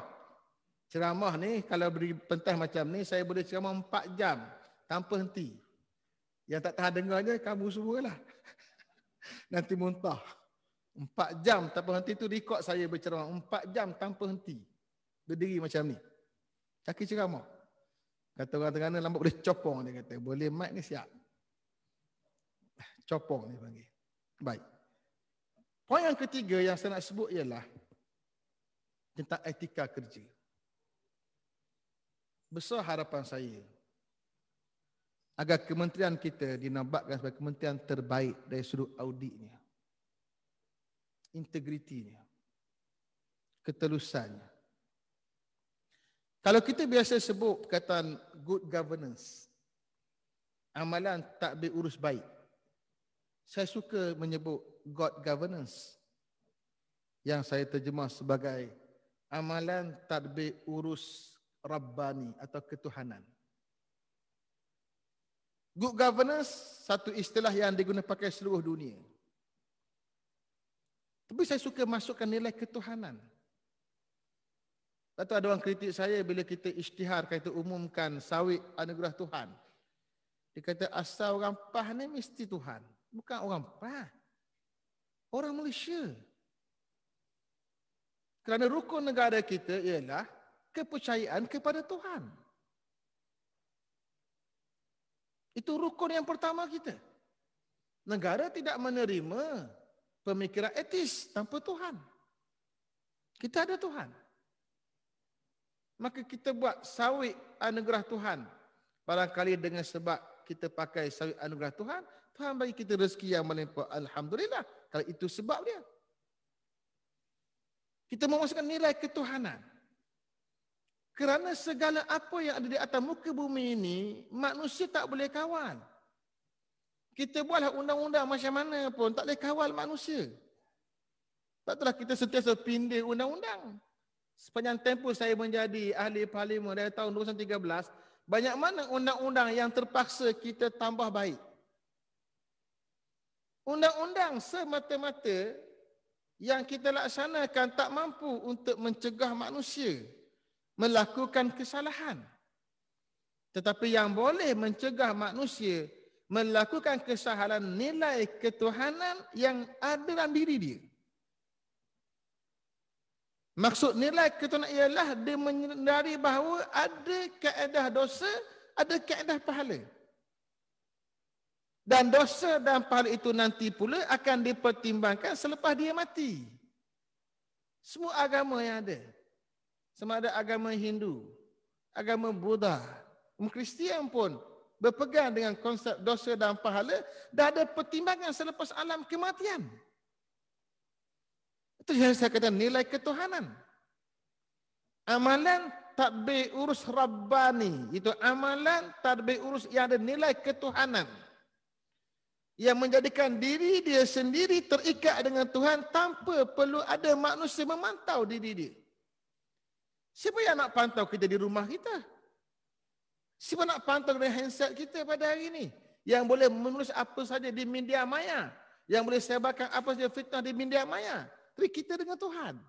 A: Ceramah ni kalau beri pentas macam ni, saya boleh ceramah 4 jam tanpa henti. Yang tak tahan dengarnya, kamu semualah. Nanti muntah. 4 jam tanpa henti tu rekod saya berceramah. 4 jam tanpa henti. Berdiri macam ni. Kaki ceramah. Kata orang Terengganu lambat boleh copong, dia kata. Boleh mic ni siap. Copong dia panggil. Baik. Poin yang ketiga yang saya nak sebut ialah tentang etika kerja. Besar harapan saya agar kementerian kita dinampakkan sebagai kementerian terbaik dari sudut auditnya, integritinya, ketelusannya. Kalau kita biasa sebut perkataan good governance, amalan tadbir urus baik, saya suka menyebut God governance yang saya terjemah sebagai amalan tadbir urus Rabbani atau ketuhanan. Good governance satu istilah yang digunakan pakai seluruh dunia. Tapi saya suka masukkan nilai ketuhanan. Lepas tu ada orang kritik saya bila kita isytihar, kita umumkan sawit anugerah Tuhan. Dia kata asal orang Pah ni mesti Tuhan. Bukan orang Pah. Orang Malaysia. Kerana rukun negara kita ialah kepercayaan kepada Tuhan. Itu rukun yang pertama kita. Negara tidak menerima pemikiran etis tanpa Tuhan. Kita ada Tuhan. Maka kita buat sawit anugerah Tuhan. Barangkali dengan sebab kita pakai sawit anugerah Tuhan, Tuhan bagi kita rezeki yang melimpah. Alhamdulillah. Kalau itu sebab dia. Kita memasukkan nilai ketuhanan. Kerana segala apa yang ada di atas muka bumi ini, manusia tak boleh kawal. Kita buatlah undang-undang macam mana pun, tak boleh kawal manusia. Tak itulah kita sentiasa pindah undang-undang. Sepanjang tempoh saya menjadi ahli parlimen dari tahun 2013, banyak mana undang-undang yang terpaksa kita tambah baik. Undang-undang semata-mata yang kita laksanakan tak mampu untuk mencegah manusia melakukan kesalahan. Tetapi yang boleh mencegah manusia melakukan kesalahan nilai ketuhanan yang ada dalam diri dia. Maksud nilai ketuhanan ialah dia menyedari bahawa ada kaedah dosa, ada kaedah pahala. Dan dosa dan pahala itu nanti pula akan dipertimbangkan selepas dia mati. Semua agama yang ada. Sama ada agama Hindu, agama Buddha, Kristian pun berpegang dengan konsep dosa dan pahala dan ada pertimbangan selepas alam kematian. Itu yang saya kata nilai ketuhanan. Amalan tadbir urus Rabbani, itu amalan tadbir urus yang ada nilai ketuhanan. Yang menjadikan diri dia sendiri terikat dengan Tuhan tanpa perlu ada manusia memantau diri dia. Siapa yang nak pantau kita di rumah kita? Siapa nak pantau dengan handset kita pada hari ini? Yang boleh menulis apa saja di media maya. Yang boleh sebarkan apa saja fitnah di media maya. Tapi kita dengan Tuhan.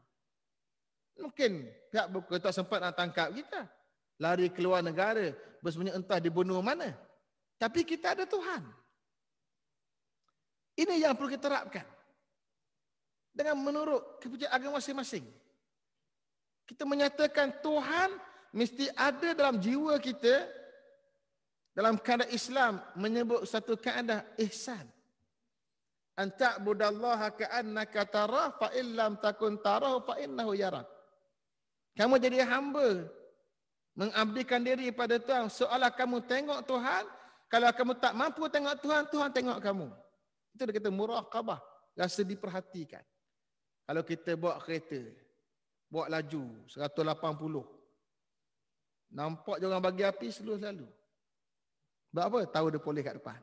A: Mungkin pihak buku tak sempat nak tangkap kita. Lari keluar negara. Bersembunyi entah di benua mana. Tapi kita ada Tuhan. Ini yang perlu kita terapkan. Dengan menurut kepercayaan agama masing-masing. Kita menyatakan Tuhan mesti ada dalam jiwa kita. Dalam kaedah Islam menyebut satu kaedah ihsan. An ta'budallaha ka'annaka tarah fa illam takun tarahu fa innahu yarak. Kamu jadi hamba mengabdikan diri pada Tuhan seolah kamu tengok Tuhan. Kalau kamu tak mampu tengok Tuhan, Tuhan tengok kamu. Itu dia kata muraqabah, rasa diperhatikan. Kalau kita bawa kereta, bawa laju 180. Nampak je orang bagi api selalu. Sebab apa? Tahu dia polis kat depan.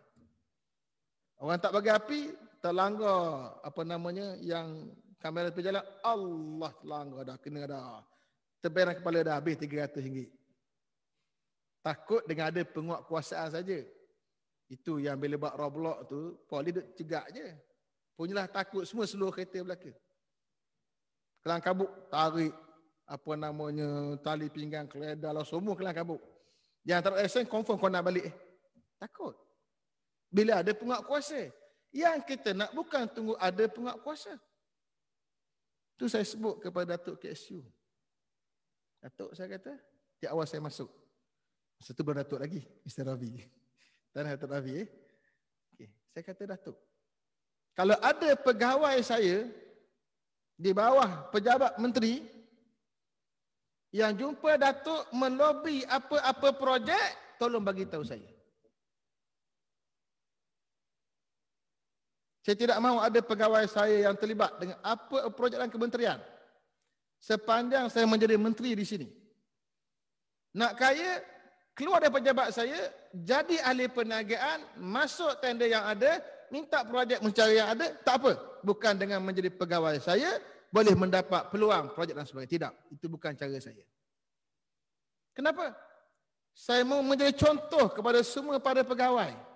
A: Orang tak bagi api, terlanggar apa namanya yang kamera berjalan, Allah terlanggar dah, kena dah. Terberang kepala dah habis RM300. Takut dengan ada penguatkuasaan saja. Itu yang bila buat Roblox tu, polis duk cegak je. Punyalah takut semua seluruh kereta belakang. Kelang kabut, tarik apa namanya tali pinggang, keledar lah, semua kelang kabut. Yang tak ada lesen confirm kau nak balik. Takut. Bila ada penguatkuasa. Yang kita nak bukan tunggu ada penguatkuasa. Itu saya sebut kepada Datuk KSU. Datuk saya kata, di awal saya masuk. Masa tu belum Datuk lagi, Mr. Ravi. Tanah Datuk Ravi. Okay. Saya kata Datuk, kalau ada pegawai saya di bawah pejabat menteri yang jumpa Datuk melobi apa-apa projek, tolong bagi tahu saya. Saya tidak mahu ada pegawai saya yang terlibat dengan apa projek dalam kementerian. Sepanjang saya menjadi menteri di sini. Nak kaya, keluar dari pejabat saya, jadi ahli perniagaan, masuk tender yang ada, minta projek mencari yang ada, tak apa. Bukan dengan menjadi pegawai saya, boleh mendapat peluang projek dan sebagainya. Tidak, itu bukan cara saya. Kenapa? Saya mau menjadi contoh kepada semua para pegawai.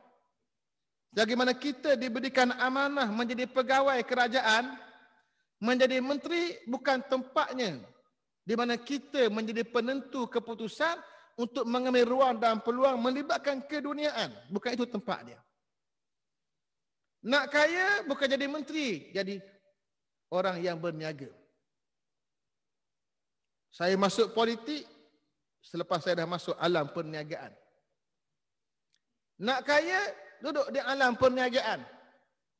A: Bagaimana kita diberikan amanah menjadi pegawai kerajaan, menjadi menteri bukan tempatnya. Di mana kita menjadi penentu keputusan untuk mengambil ruang dan peluang melibatkan keduniaan. Bukan itu tempat dia. Nak kaya bukan jadi menteri, jadi orang yang berniaga. Saya masuk politik selepas saya dah masuk alam perniagaan. Nak kaya, duduk di alam perniagaan.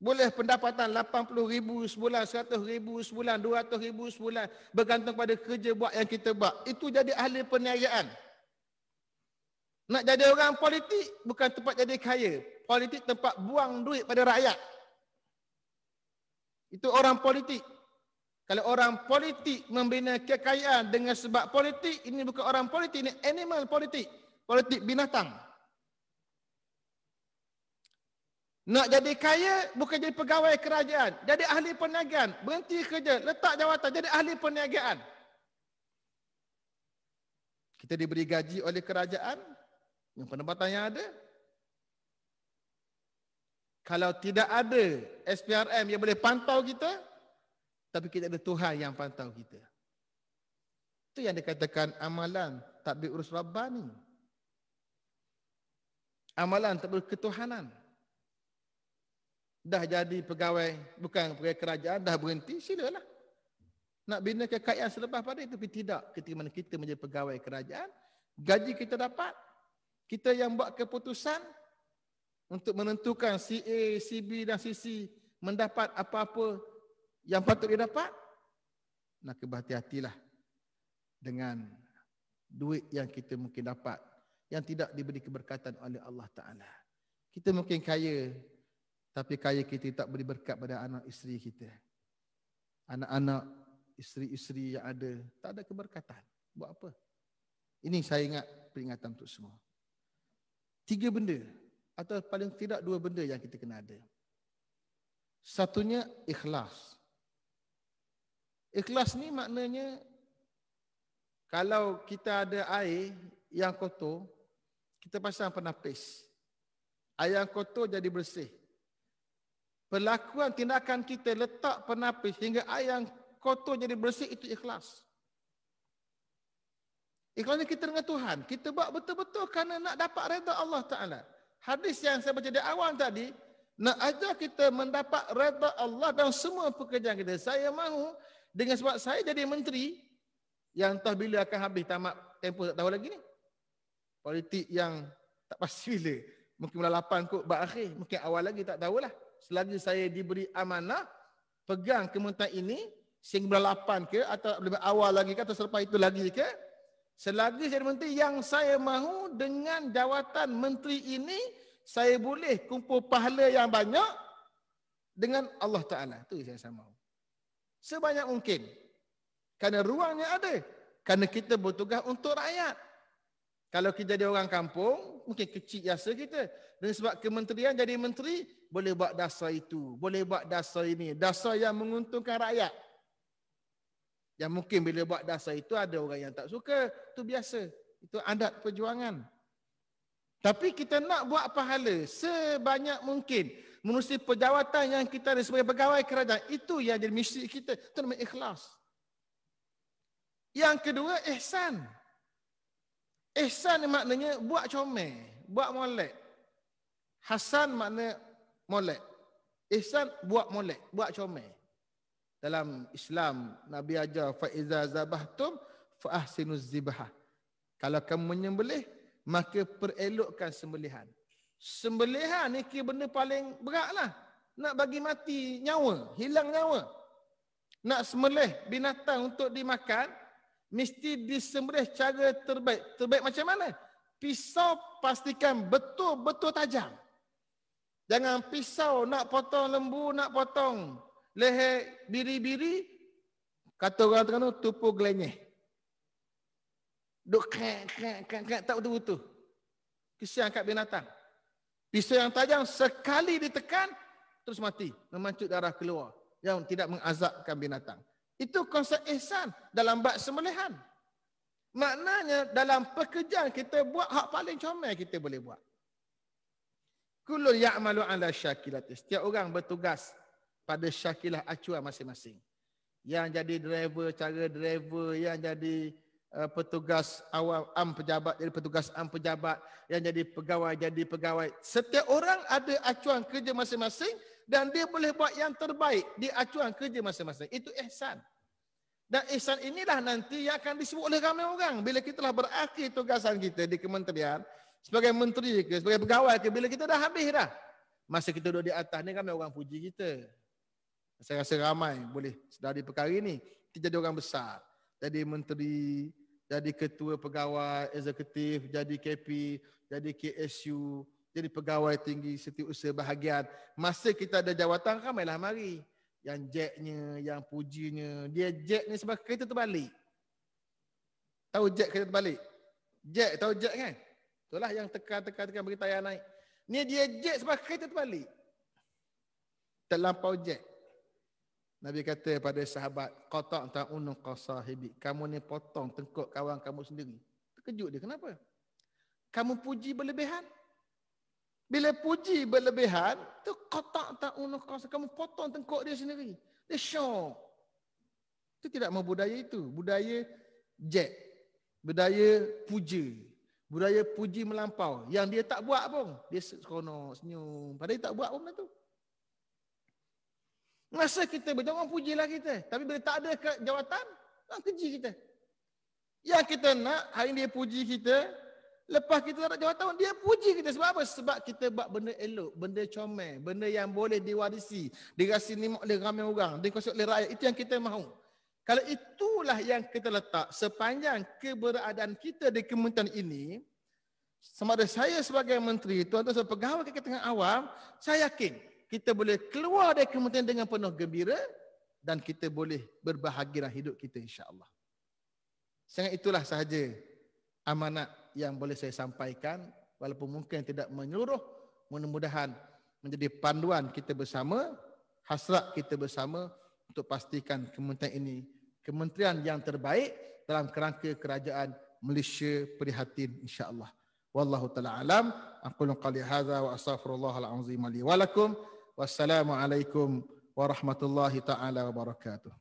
A: Boleh pendapatan 80,000 sebulan, 100,000 sebulan, 200,000 sebulan. Bergantung pada kerja buat yang kita buat. Itu jadi ahli perniagaan. Nak jadi orang politik, bukan tempat jadi kaya. Politik tempat buang duit pada rakyat. Itu orang politik. Kalau orang politik membina kekayaan dengan sebab politik, ini bukan orang politik, ini animal politik. Politik binatang. Nak jadi kaya, bukan jadi pegawai kerajaan. Jadi ahli perniagaan. Berhenti kerja, letak jawatan, jadi ahli perniagaan. Kita diberi gaji oleh kerajaan, yang pendapatan yang ada. Kalau tidak ada SPRM yang boleh pantau kita, tapi kita ada Tuhan yang pantau kita. Itu yang dikatakan amalan tak berurus Rabbani. Amalan tak berketuhanan. Dah jadi pegawai, bukan pegawai kerajaan, dah berhenti, silalah. Nak bina kekayaan selepas pada itu, tapi tidak. Ketika mana kita menjadi pegawai kerajaan, gaji kita dapat, kita yang buat keputusan untuk menentukan si A, si B dan si C mendapat apa-apa yang patut dia dapat, maka berhati-hatilah dengan duit yang kita mungkin dapat, yang tidak diberi keberkatan oleh Allah Ta'ala. Kita mungkin kaya, tapi kaya kita tak beri berkat pada anak isteri kita. Anak-anak, isteri-isteri yang ada, tak ada keberkatan. Buat apa? Ini saya ingat peringatan untuk semua. 3 benda, atau paling tidak 2 benda yang kita kena ada. Satunya, ikhlas. Ikhlas ni maknanya, kalau kita ada air yang kotor, kita pasang penapis. Air yang kotor jadi bersih. Perlakuan tindakan kita letak penapis hingga air yang kotor jadi bersih, itu ikhlas. Ikhlasnya kita dengan Tuhan. Kita buat betul-betul kerana nak dapat redha Allah Ta'ala. Hadis yang saya baca di awal tadi, nak ajar kita mendapat redha Allah dalam semua pekerjaan kita. Saya mahu, dengan sebab saya jadi menteri, yang entah bila akan habis, tamat tempoh tak tahu lagi ni. Politik yang tak pasti bila. Mungkin bulan 8 kot berakhir, mungkin awal lagi tak tahulah. Selagi saya diberi amanah, pegang kementerian ini, sehingga bulan 8 ke, atau lebih awal lagi ke, atau selepas itu lagi ke, selagi saya menteri, yang saya mahu dengan jawatan menteri ini, saya boleh kumpul pahala yang banyak dengan Allah Ta'ala. Itu yang saya mahu. Sebanyak mungkin. Kerana ruangnya ada. Kerana kita bertugas untuk rakyat. Kalau kita jadi orang kampung, mungkin kecil biasa kita. Dan sebab kementerian jadi menteri, boleh buat dasar itu, boleh buat dasar ini. Dasar yang menguntungkan rakyat. Yang mungkin bila buat dasar itu ada orang yang tak suka. Itu biasa. Itu adat perjuangan. Tapi kita nak buat pahala sebanyak mungkin. Menerusi pejawatan yang kita ada sebagai pegawai kerajaan. Itu yang jadi misi kita. Itu namanya ikhlas. Yang kedua, ihsan. Ihsan maknanya buat comel, buat molek. Hasan makna molek. Ihsan buat molek, buat comel. Dalam Islam, Nabi ajar faiza zabahtum fa ahsinuz zibah. Kalau kamu menyembelih, maka perelokkan sembelihan. Sembelihan ni kira benda paling beratlah. Nak bagi mati nyawa, hilang nyawa. Nak sembelih binatang untuk dimakan, mesti disembelih cara terbaik. Terbaik macam mana? Pisau pastikan betul-betul tajam. Jangan pisau nak potong lembu, nak potong leher biri-biri, kata orang Terengganu, tupu gelenyeh. Duk kek, tak betul-betul. Kesian kat binatang. Pisau yang tajam sekali ditekan, terus mati. Memancut darah keluar. Yang tidak mengazabkan binatang. Itu konsep ihsan dalam bab sembelihan. Maknanya dalam pekerjaan kita buat hak paling comel kita boleh buat. Kullun ya'malu ala syakilati. Setiap orang bertugas pada syakilah acuan masing-masing. Yang jadi driver, cara driver, yang jadi petugas awam pejabat, jadi petugas am pejabat, yang jadi pegawai. Setiap orang ada acuan kerja masing-masing dan dia boleh buat yang terbaik di acuan kerja masing-masing. Itu ihsan. Dan ihsan inilah nanti yang akan disebut oleh ramai orang. Bila kita telah berakhir tugasan kita di kementerian, sebagai menteri ke, sebagai pegawai ke, bila kita dah habis dah. Masa kita duduk di atas ni ramai orang puji kita. Saya rasa ramai boleh sedari perkara ni. Kita jadi orang besar. Jadi menteri, jadi ketua pegawai eksekutif, jadi KP, jadi KSU, jadi pegawai tinggi setiausaha bahagian. Masa kita ada jawatan, ramailah mari. Yang jacknya, yang pujinya. Dia jack ni sebab kereta terbalik. Tahu jack kereta terbalik? Jack, tahu jack kan? Itulah yang tekan bagi tayar naik. Ni dia jack sebab kereta terbalik. Terlampau jack. Nabi kata pada sahabat, qata' ta'unuqa sahibi. Kamu ni potong tengkuk kawan kamu sendiri. Terkejut dia, kenapa? Kamu puji berlebihan. Bila puji berlebihan, tu qata' ta'unuqa sahibi. Kamu potong tengkuk dia sendiri. Dia syok. Itu tidak mau budaya itu. Budaya jack. Budaya puja. Budaya puji melampau. Yang dia tak buat pun. Dia seronok, senyum. Padahal dia tak buat pun benda tu. Masa kita berjawab, pujilah kita. Tapi bila tak ada jawatan, keji kita. Yang kita nak, hari ini dia puji kita. Lepas kita tak ada jawatan, dia puji kita. Sebab apa? Sebab kita buat benda elok, benda comel, benda yang boleh diwarisi, dirasi nikmat oleh ramai orang, dikuasai oleh rakyat. Itu yang kita mahu. Kalau itulah yang kita letak sepanjang keberadaan kita di kementerian ini, sama ada saya sebagai menteri, tuan-tuan sebagai pegawai kementerian awam, saya yakin kita boleh keluar dari kementerian dengan penuh gembira dan kita boleh berbahagia hidup kita insya-Allah. Sangat itulah sahaja amanat yang boleh saya sampaikan walaupun mungkin tidak menyeluruh, mudah-mudahan menjadi panduan kita bersama, hasrat kita bersama untuk pastikan kementerian ini kementerian yang terbaik dalam kerangka kerajaan Malaysia Prihatin insya-Allah. Wallahu taala alam. Aqulu qali hadza wa astaghfirullahal azim li wa lakum. Wassalamualaikum warahmatullahi taala wabarakatuh.